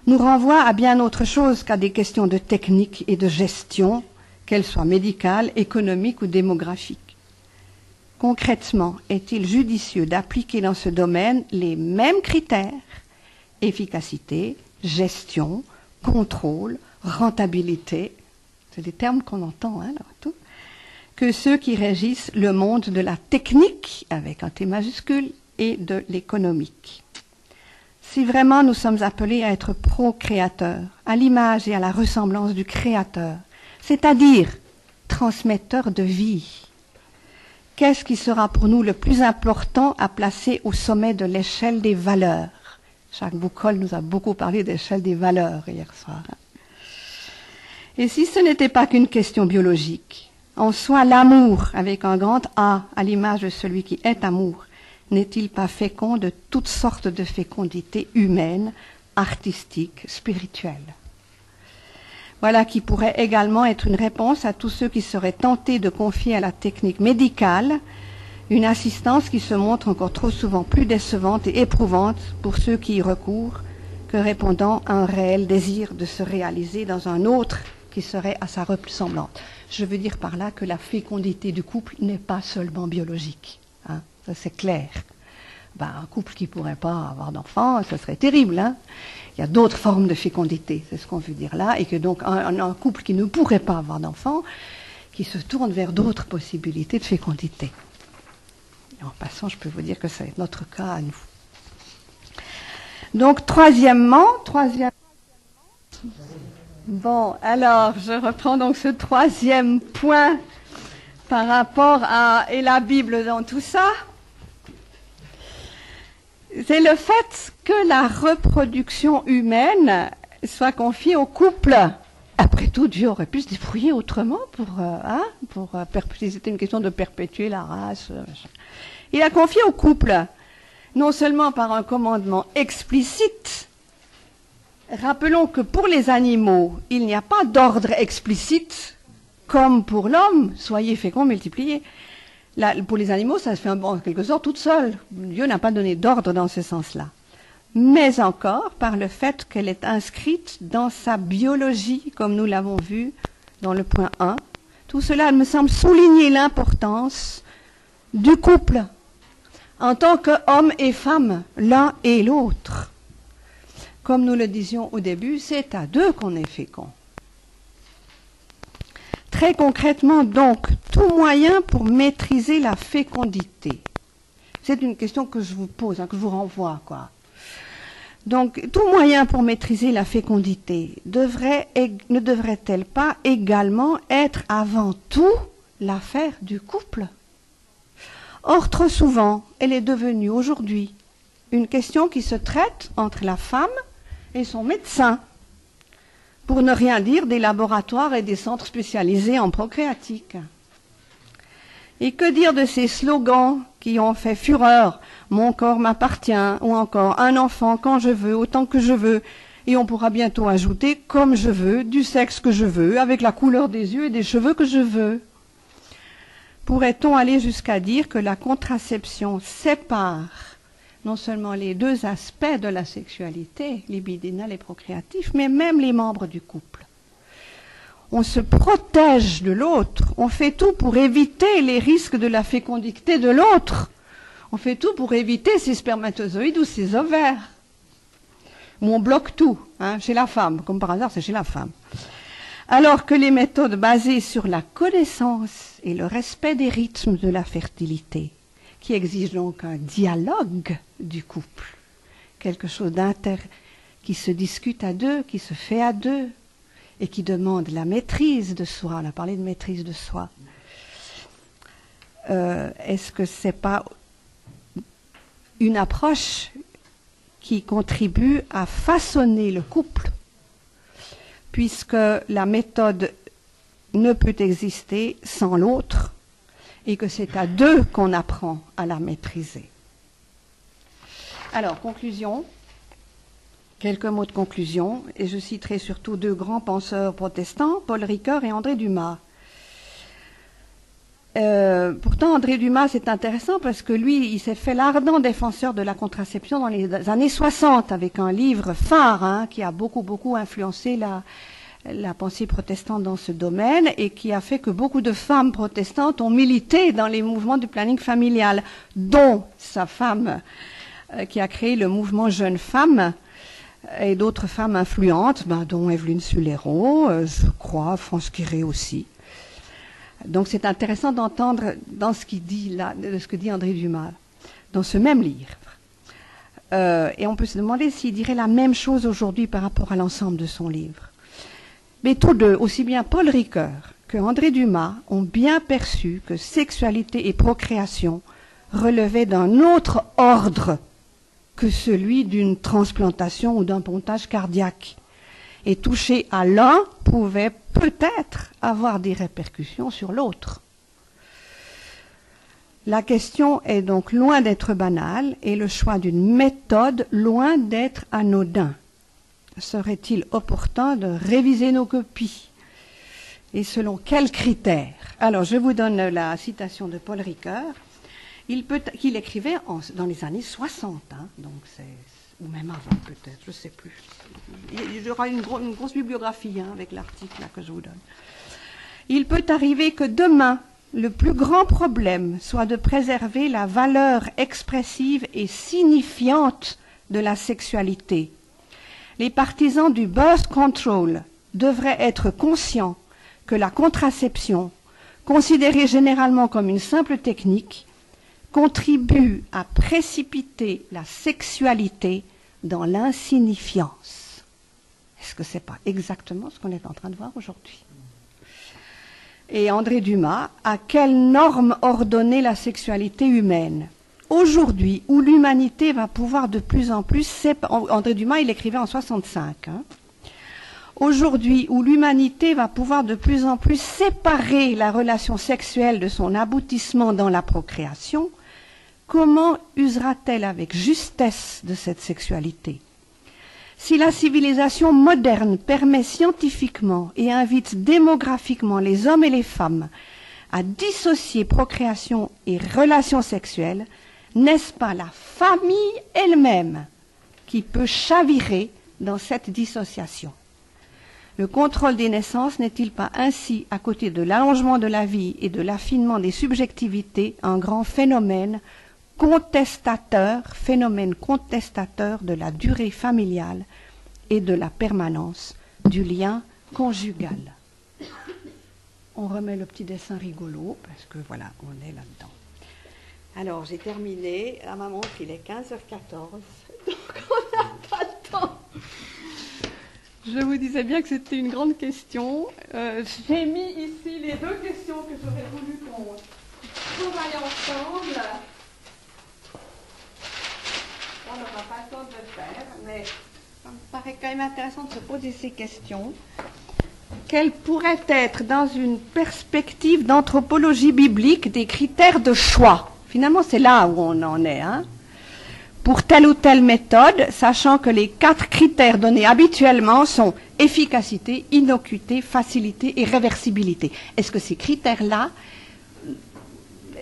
nous renvoie à bien autre chose qu'à des questions de technique et de gestion, qu'elles soient médicales, économiques ou démographiques. Concrètement, est-il judicieux d'appliquer dans ce domaine les mêmes critères, efficacité, gestion, contrôle, rentabilité, c'est des termes qu'on entend, là, tout, que ceux qui régissent le monde de la technique, avec un T majuscule, et de l'économique? Si vraiment nous sommes appelés à être procréateurs, à l'image et à la ressemblance du Créateur, c'est-à-dire transmetteurs de vie, qu'est-ce qui sera pour nous le plus important à placer au sommet de l'échelle des valeurs? Jacques Boucol nous a beaucoup parlé d'échelle des valeurs hier soir. Et si ce n'était pas qu'une question biologique, en soi l'amour, avec un grand A, à l'image de celui qui est amour, n'est-il pas fécond de toutes sortes de fécondités humaines, artistiques, spirituelles? Voilà qui pourrait également être une réponse à tous ceux qui seraient tentés de confier à la technique médicale une assistance qui se montre encore trop souvent plus décevante et éprouvante pour ceux qui y recourent que répondant à un réel désir de se réaliser dans un autre qui serait à sa ressemblante. Je veux dire par là que la fécondité du couple n'est pas seulement biologique. Hein, ça c'est clair. Ben, un couple qui ne pourrait pas avoir d'enfants, ça serait terrible. Hein. Il y a d'autres formes de fécondité, c'est ce qu'on veut dire là, et que donc un couple qui ne pourrait pas avoir d'enfants, qui se tourne vers d'autres possibilités de fécondité. En passant, je peux vous dire que ça va être notre cas à nous. Donc, troisièmement, bon, alors, je reprends donc ce troisième point par rapport à et la Bible dans tout ça. C'est le fait que la reproduction humaine soit confiée au couple. Après tout, Dieu aurait pu se débrouiller autrement pour perpétuer. C'était une question de perpétuer la race. Il a confié au couple, non seulement par un commandement explicite. Rappelons que pour les animaux, il n'y a pas d'ordre explicite, comme pour l'homme, soyez féconds, multipliez. Là, pour les animaux, ça se fait en quelque sorte toute seule. Dieu n'a pas donné d'ordre dans ce sens-là. Mais encore par le fait qu'elle est inscrite dans sa biologie, comme nous l'avons vu dans le point 1. Tout cela me semble souligner l'importance du couple en tant qu'homme et femme, l'un et l'autre. Comme nous le disions au début, c'est à deux qu'on est fécond. Très concrètement, donc, tout moyen pour maîtriser la fécondité. C'est une question que je vous pose, que je vous renvoie, quoi. Donc, tout moyen pour maîtriser la fécondité ne devrait-elle pas également être avant tout l'affaire du couple? Or, trop souvent, elle est devenue aujourd'hui une question qui se traite entre la femme et son médecin, pour ne rien dire des laboratoires et des centres spécialisés en procréatique. Et que dire de ces slogans qui ont fait fureur, « Mon corps m'appartient » ou encore « Un enfant quand je veux, autant que je veux » et on pourra bientôt ajouter « Comme je veux, du sexe que je veux, avec la couleur des yeux et des cheveux que je veux ». Pourrait-on aller jusqu'à dire que la contraception sépare non seulement les deux aspects de la sexualité, libidinale et procréatif, mais même les membres du couple? On se protège de l'autre, on fait tout pour éviter les risques de la fécondité de l'autre. On fait tout pour éviter ses spermatozoïdes ou ses ovaires. Ou on bloque tout, chez la femme, comme par hasard c'est chez la femme. Alors que les méthodes basées sur la connaissance et le respect des rythmes de la fertilité, qui exigent donc un dialogue du couple, quelque chose qui se discute à deux, qui se fait à deux, et qui demande la maîtrise de soi. On a parlé de maîtrise de soi. Est-ce que c'est pas une approche qui contribue à façonner le couple, puisque la méthode ne peut exister sans l'autre, et que c'est à deux qu'on apprend à la maîtriser. Alors, conclusion. Quelques mots de conclusion, et je citerai surtout deux grands penseurs protestants, Paul Ricoeur et André Dumas. Pourtant, André Dumas, c'est intéressant parce que lui, il s'est fait l'ardent défenseur de la contraception dans les années 60 avec un livre phare qui a beaucoup influencé la pensée protestante dans ce domaine et qui a fait que beaucoup de femmes protestantes ont milité dans les mouvements du planning familial, dont sa femme qui a créé le mouvement Jeunes Femmes et d'autres femmes influentes, dont Evelyne Sulero, je crois, France Quiré aussi. Donc c'est intéressant d'entendre dans ce qu'il dit là, de ce que dit André Dumas, dans ce même livre. Et on peut se demander s'il dirait la même chose aujourd'hui par rapport à l'ensemble de son livre. Mais tous deux, aussi bien Paul Ricoeur que André Dumas, ont bien perçu que sexualité et procréation relevaient d'un autre ordre que celui d'une transplantation ou d'un pontage cardiaque. Et toucher à l'un pouvait peut-être avoir des répercussions sur l'autre. La question est donc loin d'être banale et le choix d'une méthode loin d'être anodin. Serait-il opportun de réviser nos copies? Et selon quels critères? Alors, je vous donne la citation de Paul Ricoeur, qu'il écrivait dans les années 60, hein, donc ou même avant peut-être, je ne sais plus. Il y aura une grosse bibliographie hein, avec l'article là, que je vous donne. Il peut arriver que demain, le plus grand problème soit de préserver la valeur expressive et signifiante de la sexualité. Les partisans du birth control devraient être conscients que la contraception, considérée généralement comme une simple technique, contribue à précipiter la sexualité dans l'insignifiance. Est-ce que ce n'est pas exactement ce qu'on est en train de voir aujourd'hui? Et André Dumas, à quelles normes ordonner la sexualité humaine? Aujourd'hui, où l'humanité va pouvoir de plus en plus... André Dumas, il écrivait en 65. Hein. Aujourd'hui, où l'humanité va pouvoir de plus en plus séparer la relation sexuelle de son aboutissement dans la procréation, comment usera-t-elle avec justesse de cette sexualité? Si la civilisation moderne permet scientifiquement et invite démographiquement les hommes et les femmes à dissocier procréation et relations sexuelles, n'est-ce pas la famille elle-même qui peut chavirer dans cette dissociation? Le contrôle des naissances n'est-il pas ainsi, à côté de l'allongement de la vie et de l'affinement des subjectivités, un grand phénomène contestateur de la durée familiale et de la permanence du lien conjugal? On remet le petit dessin rigolo, parce que voilà, on est là-dedans. Alors, j'ai terminé. À ma montre, il est 15h14. Donc, on n'a pas de temps. Je vous disais bien que c'était une grande question. J'ai mis ici les deux questions que j'aurais voulu qu'on travaille ensemble. On n'aura pas le temps de le faire, mais ça me paraît quand même intéressant de se poser ces questions. Quels pourraient être, dans une perspective d'anthropologie biblique, des critères de choix? Finalement, c'est là où on en est, hein, pour telle ou telle méthode, sachant que les 4 critères donnés habituellement sont efficacité, innocuité, facilité et réversibilité. Est-ce que ces critères-là,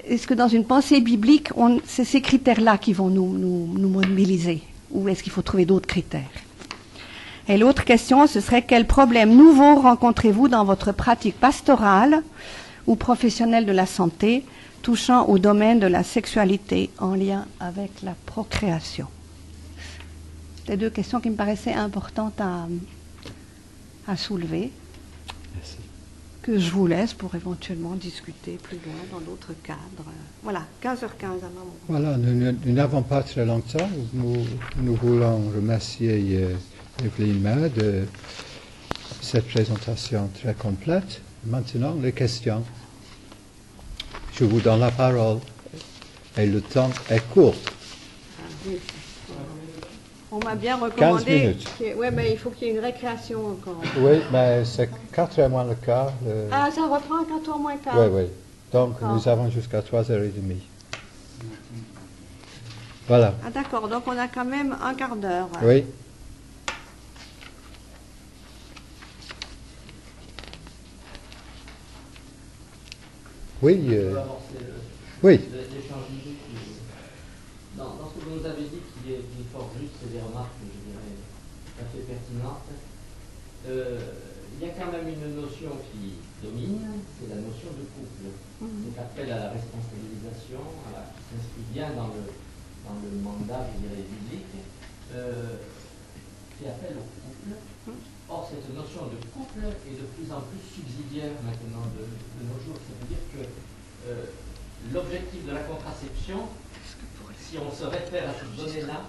est-ce que dans une pensée biblique, c'est ces critères-là qui vont nous mobiliser? Ou est-ce qu'il faut trouver d'autres critères? Et l'autre question, ce serait quels problèmes nouveaux rencontrez-vous dans votre pratique pastorale ou professionnelle de la santé touchant au domaine de la sexualité en lien avec la procréation? C'était 2 questions qui me paraissaient importantes à soulever. Merci. Que je vous laisse pour éventuellement discuter plus loin dans d'autres cadres. Voilà, 15h15 à maman. Voilà, nous n'avons pas très longtemps. Nous voulons remercier Evelyne Maire de cette présentation très complète. Maintenant, les questions. Je vous donne la parole et le temps est court. On m'a bien 15 recommandé. minutes. Oui, mais il faut qu'il y ait une récréation encore. Oui, mais c'est 4h moins le quart. Ah, ça reprend à 4h moins quart. Oui, oui. Donc, D'accord. nous avons jusqu'à 3h30. Voilà. Ah, d'accord. Donc, on a quand même un quart d'heure. Oui. Oui. Oui. L'échange d'idées dans ce que vous nous avez dit, qui est fort juste, c'est des remarques, je dirais, tout à fait pertinentes. Il y a quand même une notion qui domine, c'est la notion de couple. C'est appel à la responsabilisation, qui s'inscrit bien dans le mandat, je dirais, biblique, qui appelle au couple. Or, cette notion de couple est de plus en plus subsidiaire maintenant de nos jours. Ça veut dire que l'objectif de la contraception, si on se réfère à cette donnée-là,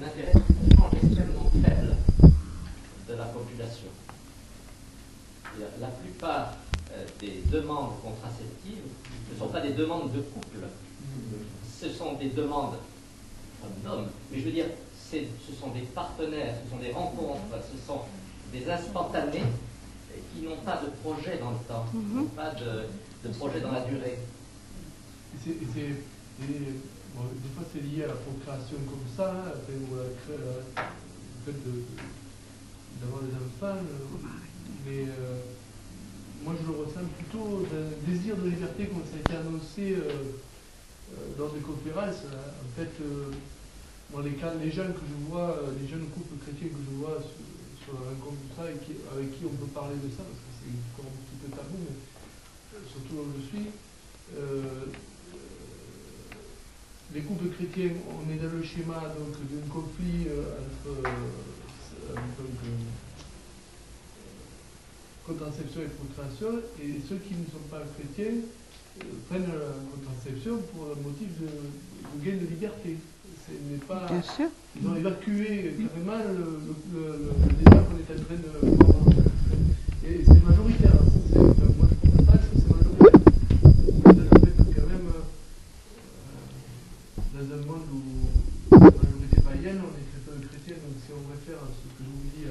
n'intéresse une frange extrêmement faible de la population. La plupart des demandes contraceptives ne sont pas des demandes de couple. Ce sont des demandes d'hommes. Mais je veux dire, ce sont des partenaires, ce sont des rencontres, ce sont des instantanés qui n'ont pas de projet dans le temps, qui n'ont pas de projet dans la durée. Bon, des fois c'est lié à la procréation comme ça, hein, après, ou à le fait d'avoir des enfants, mais moi je le ressens plutôt d'un désir de liberté comme ça a été annoncé lors des conférences. En fait, moi, les gens que je vois, les jeunes couples chrétiens que je vois sur la rencontre de ça, avec qui on peut parler de ça, parce que c'est encore un petit peu tabou, mais surtout là où je suis, les couples chrétiens, on est dans le schéma d'un conflit entre contraception et procréation, et ceux qui ne sont pas chrétiens prennent la contraception pour un motif de gain de liberté. Pas, bien sûr. ils ont évacué carrément le débat qu'on est en train de voir. Et c'est majoritaire. Moi, je pense que c'est majoritaire. Quand même, dans un monde où la majorité païenne, on est très peu chrétien, donc si on réfère à ce que je vous dis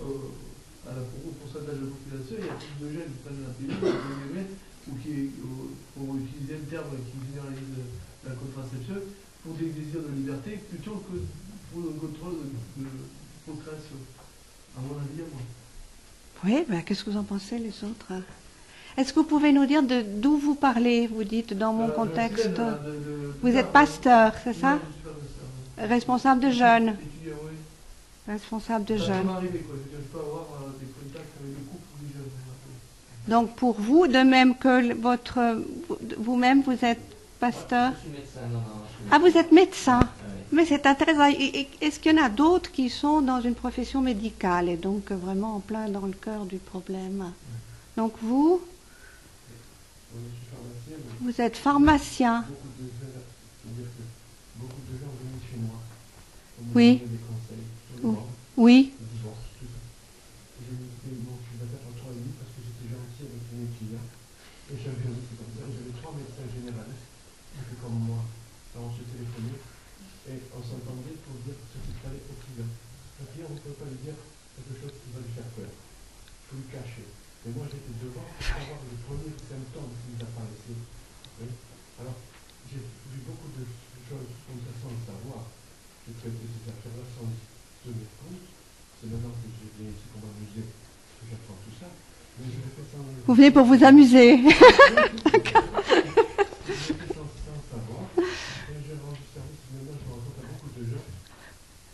au pourcentage de la population, il y a plus de jeunes qui prennent la pilule, ou qui, pour utiliser un terme qui généralise la contraception, pour des désirs de liberté plutôt que pour le contrôle de procréation. À mon avis, à moi. Oui, ben, qu'est-ce que vous en pensez les autres? Est-ce que vous pouvez nous dire d'où vous parlez? Vous dites dans mon contexte. Vous êtes pasteur, c'est ça? Non, je suis pas pasteur. Responsable de jeunes. Étudiant, oui. Responsable de Ça jeunes. m'est arrivé, quoi. Je peux avoir des contacts avec des couples ou des jeunes. Donc pour vous, de même que vous-même, vous êtes pasteur? Je suis médecin, non. Ah, vous êtes médecin. Oui. Mais c'est intéressant. Est-ce qu'il y en a d'autres qui sont dans une profession médicale et donc vraiment en plein dans le cœur du problème? Donc vous, vous êtes pharmacien. Beaucoup de gens viennent chez moi. Oui. Des conseils. Oui. Le divorce, tout ça. Et je me disais, bon, je suis d'accord entre toi et lui parce que j'étais gentil avec mes clients. Et j'avais un c'est comme ça. J'avais 3 médecins généralistes qui étaient comme moi. Alors on se téléphonait et on s'entendait pour dire ce qu'il fallait au client. Le client, on ne peut pas lui dire quelque chose qui va lui faire peur. Il faut lui cacher. Mais moi, j'étais devant pour savoir les premiers symptômes qui nous apparaissaient. Oui. Alors, j'ai vu beaucoup de choses comme ça sans le savoir. J'ai traité ces affaires-là sans tenir compte. C'est maintenant que j'ai viens ici pour m'amuser que j'apprends tout ça. Mais je l'ai fait sans... Vous venez pour vous amuser. D'accord. Je l'ai fait sans savoir. Et je rends du service. Maintenant, je me rends compte à beaucoup de gens.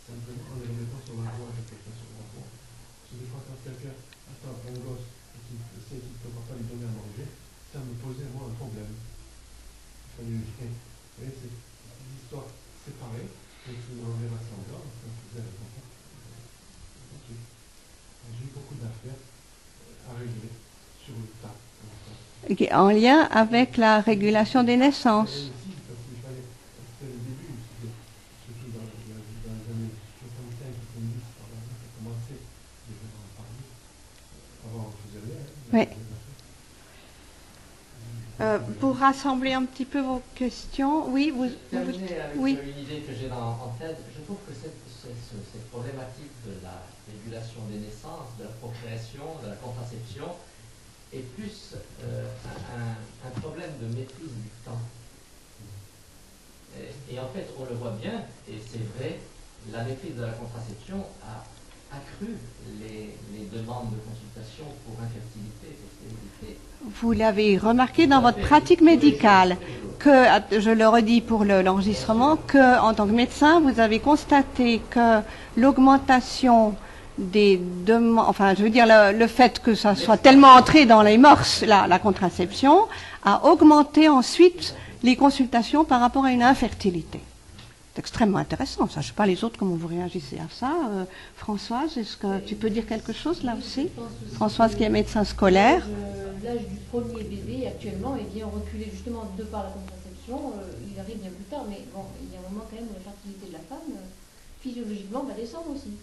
Simplement en les remettant sur la voie, avec quelqu'un sur la voie. Parce que des fois, quand quelqu'un attend un gosse et qu'il sait qu'il ne peut pas lui donner à manger, ça me posait, moi, un problème. Il fallait lui dire. Vous voyez, c'est des histoires séparées. Et puis on verra ça encore, on faisait la contact. Ok. J'ai eu beaucoup d'affaires à régler sur le tas. En lien avec la régulation des naissances. Aussi, parce qu'il fallait, c'était le début, surtout dans les années 65, 70, par là, ça a commencé, je vais en parler. Avant, on faisait rien. Oui. Pour rassembler un petit peu vos questions, oui, Terminer avec oui. une idée que j'ai en tête. Je trouve que cette problématique de la régulation des naissances, de la procréation, de la contraception, est plus un problème de maîtrise du temps. Et en fait, on le voit bien, et c'est vrai, la maîtrise de la contraception a accru les demandes de consultation pour infertilité et stérilité. Vous l'avez remarqué dans votre pratique médicale, que, je le redis pour l'enregistrement, que en tant que médecin, vous avez constaté que l'augmentation des demandes, enfin, je veux dire, le fait que ça soit tellement entré dans les mœurs, la contraception, a augmenté ensuite les consultations par rapport à une infertilité. C'est extrêmement intéressant, ça. Je ne sais pas les autres comment vous réagissez à ça. Françoise, est-ce que tu peux dire quelque chose là aussi? Françoise qui est médecin scolaire. L'âge du premier bébé actuellement est bien reculé justement de par la contraception. Il arrive bien plus tard, mais bon, il y a un moment quand même où la fertilité de la femme, physiologiquement, va descendre aussi.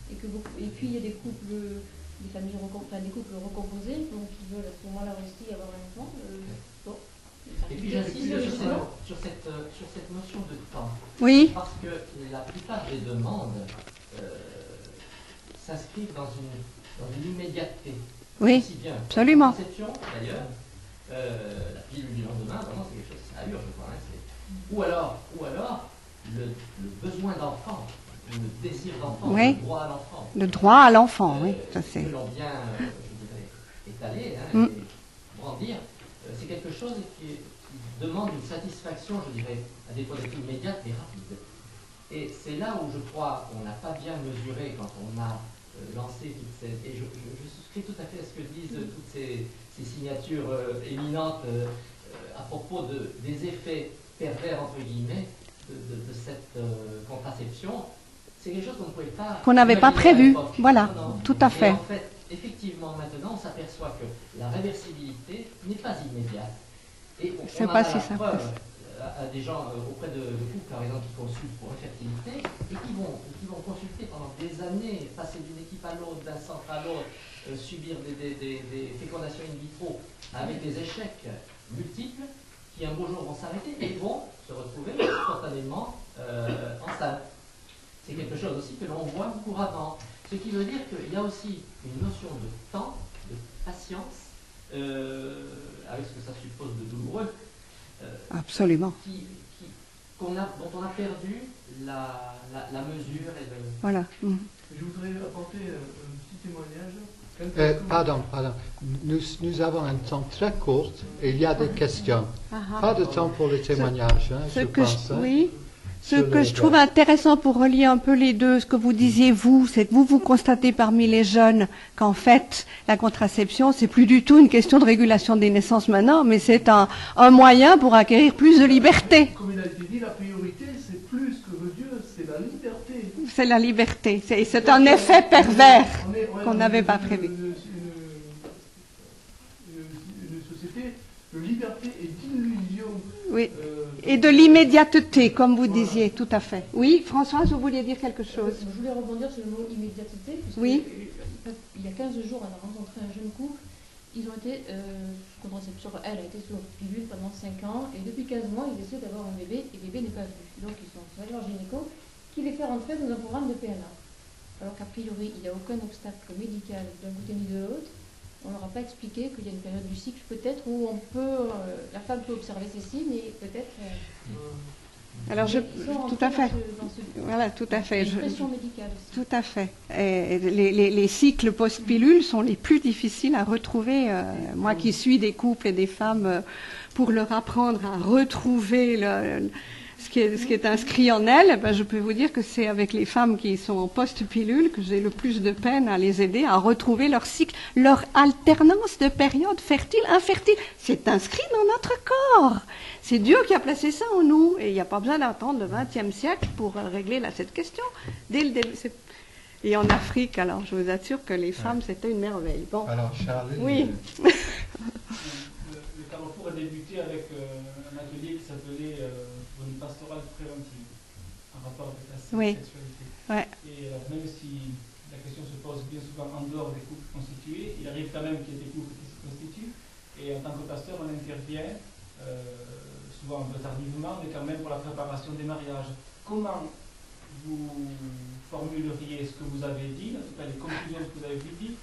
Et puis il y a des couples, des couples recomposés, donc qui veulent à ce moment-là aussi avoir un enfant. Bon. Et puis j'insiste sur cette notion de temps. Oui. Parce que la plupart des demandes s'inscrivent dans une immédiateté. Oui, Aussi bien absolument. La conception, d'ailleurs, La pilule du lendemain, vraiment, c'est quelque chose, ça urge, quoi. Hein, ou alors le besoin d'enfant, le désir d'enfant, oui. le droit à l'enfant. Le droit à l'enfant, oui, ça c'est. Que l'on vient, je dirais, étaler, hein, et brandir, c'est quelque chose qui demande une satisfaction, je dirais, à des fois d'être immédiate mais rapide. Et c'est là où je crois qu'on n'a pas bien mesuré quand on a lancé toute cette... Et je souscris tout à fait à ce que disent toutes ces signatures éminentes à propos des effets pervers, entre guillemets, de cette contraception. C'est quelque chose qu'on ne pouvait pas... Qu'on n'avait pas prévu, voilà, non. Tout à fait. Et en fait, effectivement, maintenant, on s'aperçoit que la réversibilité n'est pas immédiate. Et on c'est en pas a si la simple. preuve à des gens auprès de couples, par exemple, qui consultent pour infertilité et qui vont consulter pendant des années, passer d'une équipe à l'autre, d'un centre à l'autre, subir des fécondations in vitro avec des échecs multiples qui un beau jour vont s'arrêter et vont se retrouver spontanément enceintes. C'est quelque chose aussi que l'on voit couramment. Ce qui veut dire qu'il y a aussi une notion de temps, de patience, avec ce que ça suppose de douloureux, absolument. Dont on a perdu la mesure et le... Voilà. Je voudrais apporter un petit témoignage. Pardon. Nous avons un temps très court et il y a des questions. Pas de temps pour les témoignages, hein, je pense. Oui. Ce que je trouve intéressant pour relier un peu les deux, ce que vous disiez vous, c'est que vous constatez parmi les jeunes qu'en fait, la contraception, c'est plus du tout une question de régulation des naissances maintenant, mais c'est un moyen pour acquérir plus de liberté. Comme il a été dit, la priorité, c'est plus que veut Dieu, c'est la liberté. C'est la liberté. C'est un effet pervers qu'on n'avait pas prévu. Une société de liberté et d'illusion. Oui. Et de l'immédiateté, comme vous disiez, tout à fait. Oui, Françoise, vous vouliez dire quelque chose? Je voulais rebondir sur le mot immédiateté. Oui. Il y a 15 jours, on a rencontré un jeune couple. Ils ont été sous contraception. Elle a été sous pilule pendant 5 ans. Et depuis 15 mois, ils essaient d'avoir un bébé. Et le bébé n'est pas venu. Donc, ils sont allés leur gynéco qui les fait rentrer dans un programme de PNA. Alors qu'a priori, il n'y a aucun obstacle médical d'un côté ni de l'autre. On ne leur a pas expliqué qu'il y a une période du cycle peut-être où on peut, la femme peut observer ces signes et peut-être... Alors tout à fait. Voilà, tout à fait. Une pression médicale aussi. Tout à fait. Et les cycles post-pilule sont les plus difficiles à retrouver. Moi qui suis des couples et des femmes, pour leur apprendre à retrouver ce qui est inscrit en elles, ben, je peux vous dire que c'est avec les femmes qui sont en post-pilule que j'ai le plus de peine à les aider à retrouver leur cycle, leur alternance de périodes fertiles, infertiles. C'est inscrit dans notre corps. C'est Dieu qui a placé ça en nous. Et il n'y a pas besoin d'attendre le XXe siècle pour régler cette question. Dès le début. Et en Afrique, alors, je vous assure que les femmes, c'était une merveille. Bon. Alors, Charlie. Oui. Le Carrefour a débuté avec un atelier qui s'appelait une pastorale préventive en rapport avec la sexualité. Ouais. Et même si la question se pose bien souvent en dehors des couples constitués, il arrive quand même qu'il y ait des couples qui se constituent. Et en tant que pasteur, on intervient souvent un peu tardivement, mais quand même pour la préparation des mariages. Comment vous formuleriez ce que vous avez dit, en tout cas les conclusions que vous avez dites,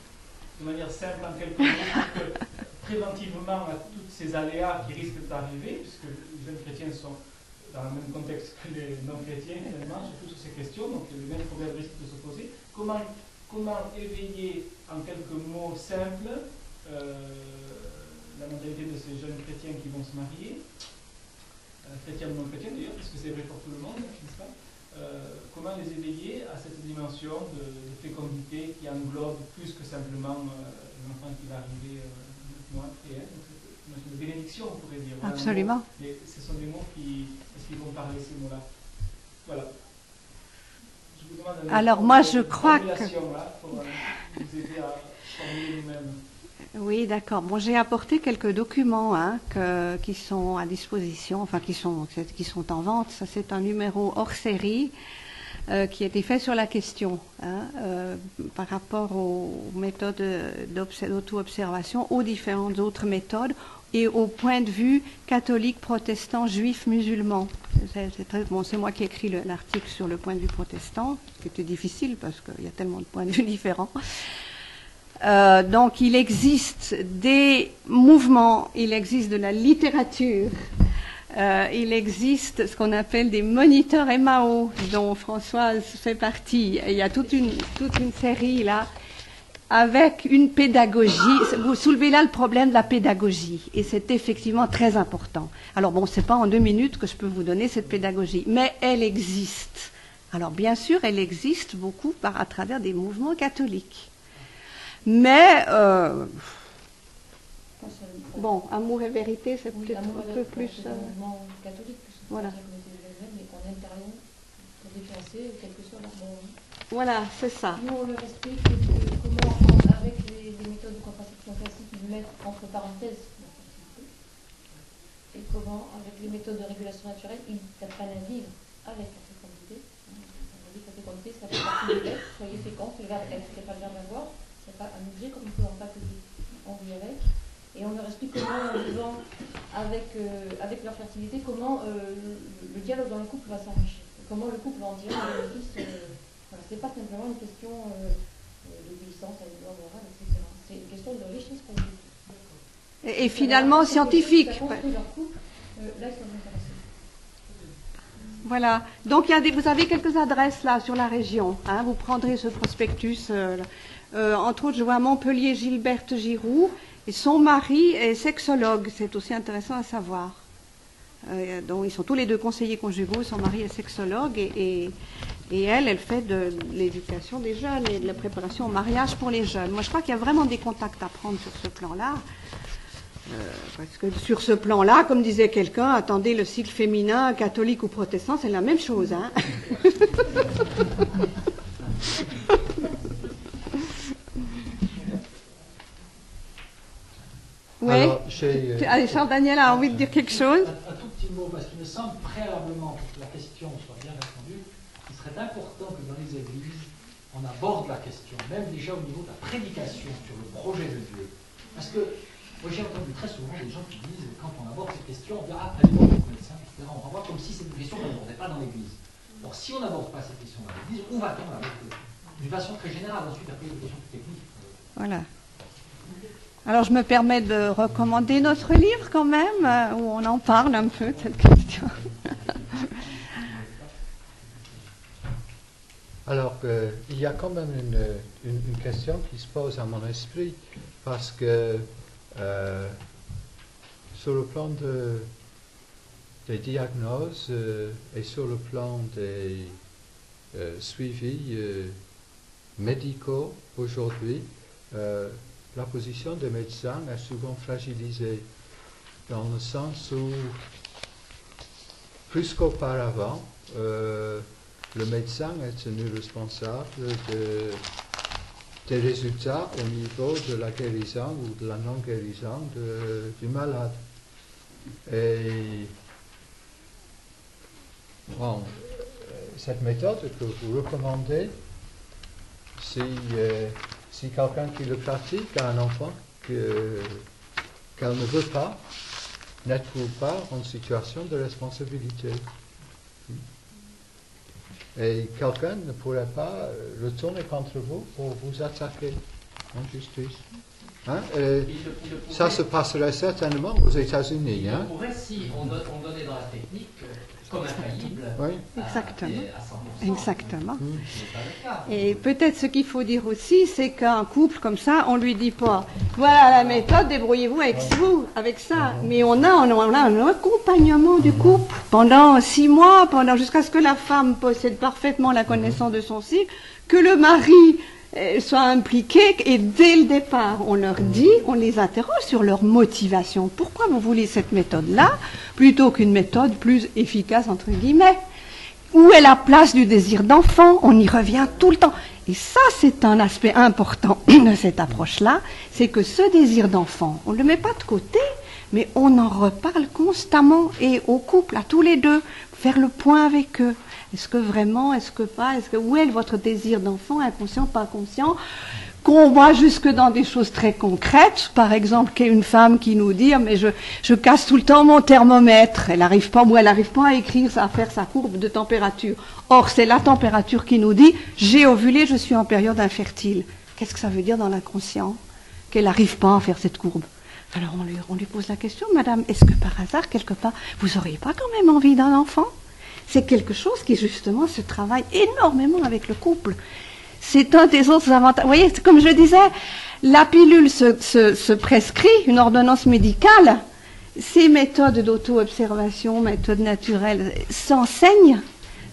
de manière simple en quelques mots, pour que préventivement à tous ces aléas qui risquent d'arriver, puisque les jeunes chrétiens sont dans le même contexte que les non-chrétiens, finalement, surtout sur ces questions, donc les mêmes problèmes risquent de se poser. Comment éveiller en quelques mots simples la mentalité de ces jeunes chrétiens qui vont se marier, chrétiens ou non-chrétiens d'ailleurs, parce que c'est vrai pour tout le monde, n'est-ce pas? Comment les éveiller à cette dimension de fécondité qui englobe plus que simplement l'enfant qui va arriver 9 mois après, une bénédiction, on pourrait dire. Absolument. Mais ce sont des mots qui vont parler ces mots-là. Voilà. Je vous demande alors moi je crois que... pour vous aider à formuler nous-mêmes. Oui, d'accord. Bon, j'ai apporté quelques documents qui sont à disposition, enfin qui sont en vente. Ça, c'est un numéro hors série qui a été fait sur la question par rapport aux méthodes d'auto-observation, aux différentes autres méthodes et au point de vue catholique, protestant, juif, musulman. C'est moi qui ai écrit l'article sur le point de vue protestant, ce qui était difficile parce qu'il y a tellement de points de vue différents. Donc il existe des mouvements, il existe de la littérature, il existe ce qu'on appelle des moniteurs MAO, dont Françoise fait partie. Il y a toute une série là, avec une pédagogie. Vous soulevez là le problème de la pédagogie, et c'est effectivement très important. Alors bon, c'est pas en 2 minutes que je peux vous donner cette pédagogie, mais elle existe. Alors bien sûr, elle existe beaucoup à travers des mouvements catholiques. Mais, bon, amour et vérité, c'est peut-être un peu plus... mouvement catholique, voilà. Mais qu'on aime rien pour déclasser, quel que soit leur bon. Voilà, c'est ça. Nous, on leur explique comment, avec les méthodes de contraception classiques, ils mettent entre parenthèses la fertilité. Et comment, avec les méthodes de régulation naturelle, ils apprennent à vivre avec la fécondité. La fécondité, ça fait partie de l'être. Soyez féconds, c'est le verbe être, c'est pas le verbe avoir. C'est pas un objet comme on peut en faculté. On vit avec. Et on leur explique comment, en vivant avec leur fertilité, comment le dialogue dans le couple va s'enrichir. Comment le couple va en tirer un bénéfice. Voilà, c'est pas simplement une question d'obéissance à une loi morale, etc. C'est une question de richesse pour le couple. Et finalement scientifique. Ça construit leur couple, là, ils sont intéressés. Voilà. Donc vous avez quelques adresses là sur la région. Hein. Vous prendrez ce prospectus. Entre autres, je vois à Montpellier Gilberte Giroux, et son mari est sexologue. C'est aussi intéressant à savoir. Donc ils sont tous les deux conseillers conjugaux. Son mari est sexologue et elle fait de l'éducation des jeunes et de la préparation au mariage pour les jeunes. Moi, je crois qu'il y a vraiment des contacts à prendre sur ce plan-là. Parce que sur ce plan-là, comme disait quelqu'un, attendez, le cycle féminin, catholique ou protestant, c'est la même chose. Hein. Oui. Allez, Charles Daniel a envie de dire quelque chose. Un tout petit mot, parce qu'il me semble préalablement, pour que la question soit bien répondue, il serait important que dans les églises, on aborde la question, même déjà au niveau de la prédication sur le projet de Dieu. Parce que moi j'ai entendu très souvent des gens qui disent, quand on aborde cette question, on dit ah, allez voir le médecin, etc. On va voir comme si c'est une question qu'on n'abordait pas dans l'église. Alors si on n'aborde pas cette question dans l'église, où va-t-on l'aborder? D'une façon très générale, ensuite après les questions plus techniques. Voilà. Alors je me permets de recommander notre livre quand même, où on en parle un peu de cette question. Alors, il y a quand même une question qui se pose à mon esprit, parce que sur le plan des diagnoses et sur le plan des suivis médicaux aujourd'hui, la position des médecins est souvent fragilisée, dans le sens où, plus qu'auparavant, le médecin est tenu responsable des résultats au niveau de la guérison ou de la non-guérison du malade. Et bon, cette méthode que vous recommandez, si quelqu'un qui le pratique a un enfant qu'elle ne veut pas, n'êtes-vous pas en situation de responsabilité? Et quelqu'un ne pourrait pas retourner contre vous pour vous attaquer en justice. Hein? Ça se passerait certainement aux États-Unis. Il pourrait, si on donnait dans la technique comme infaillible. Oui, exactement. À 100%. Exactement. C'est pas le cas. Et peut-être ce qu'il faut dire aussi, c'est qu'un couple comme ça, on lui dit pas, voilà la méthode, débrouillez-vous avec ça. Mais on a un accompagnement du couple pendant 6 mois, jusqu'à ce que la femme possède parfaitement la connaissance de son cycle, que le mari soit impliqué, et dès le départ, on leur dit, on les interroge sur leur motivation. Pourquoi vous voulez cette méthode-là, plutôt qu'une méthode plus efficace, entre guillemets? Où est la place du désir d'enfant? On y revient tout le temps. Et ça, c'est un aspect important de cette approche-là, c'est que ce désir d'enfant, on ne le met pas de côté, mais on en reparle constamment, et au couple, à tous les deux, faire le point avec eux. Est-ce que vraiment, est-ce que pas, où est votre désir d'enfant, inconscient, pas conscient, qu'on voit jusque dans des choses très concrètes, par exemple, qu'il y a une femme qui nous dit, mais je casse tout le temps mon thermomètre, elle n'arrive pas à écrire, à faire sa courbe de température. Or, c'est la température qui nous dit, j'ai ovulé, je suis en période infertile. qu'est-ce que ça veut dire dans l'inconscient qu'elle n'arrive pas à faire cette courbe? Alors on lui pose la question, madame, est-ce que par hasard, quelque part, vous n'auriez pas quand même envie d'un enfant? C'est quelque chose qui justement se travaille énormément avec le couple. C'est un des autres avantages. Vous voyez, comme je disais, la pilule se prescrit, une ordonnance médicale. Ces méthodes d'auto-observation, méthodes naturelles, s'enseignent,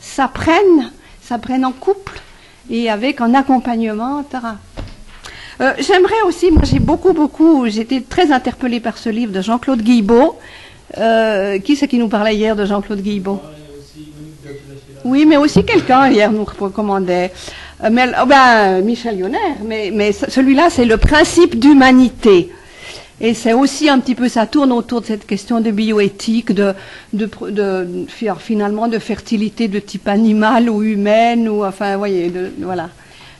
s'apprennent en couple et avec un accompagnement, etc. J'aimerais aussi, moi j'ai été très interpellée par ce livre de Jean-Claude Guilbeault. Qui c'est qui nous parlait hier de Jean-Claude Guilbeault? Oui, mais aussi quelqu'un hier nous recommandait. Michel Yonner, mais celui-là, c'est le principe d'humanité. Et c'est aussi un petit peu, ça tourne autour de cette question de bioéthique, finalement de fertilité de type animal ou humaine, ou enfin, vous voyez, voilà.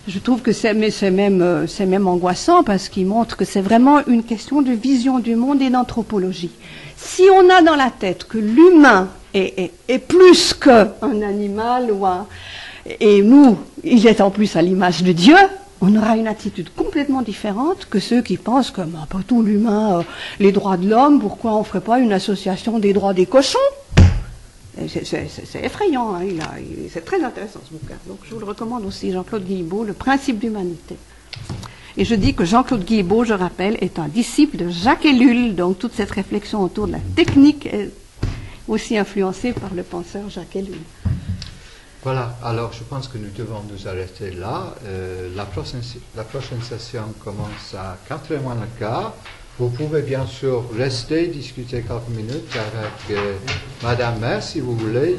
Je trouve que c'est même angoissant parce qu'il montre que c'est vraiment une question de vision du monde et d'anthropologie. Si on a dans la tête que l'humain est plus qu'un animal et nous, il est en plus à l'image de Dieu, on aura une attitude complètement différente que ceux qui pensent que pas tout l'humain, les droits de l'homme, pourquoi on ne ferait pas une association des droits des cochons? C'est effrayant, hein, c'est très intéressant ce bouquin. Donc je vous le recommande aussi, Jean-Claude Guilbeault, Le principe d'humanité. Et je dis que Jean-Claude Guilbeault, je rappelle, est un disciple de Jacques Ellul, donc toute cette réflexion autour de la technique est aussi influencée par le penseur Jacques Ellul. Voilà, alors je pense que nous devons nous arrêter là. La prochaine session commence à 4h moins le quart. Vous pouvez bien sûr rester, discuter quelques minutes avec Madame Maire si vous voulez.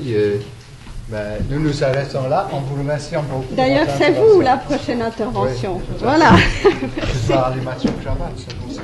Mais nous nous arrêtons là en vous remerciant beaucoup. D'ailleurs, c'est vous la prochaine intervention. Oui, voilà. Je vais aller mettre une cravate, c'est pour ça.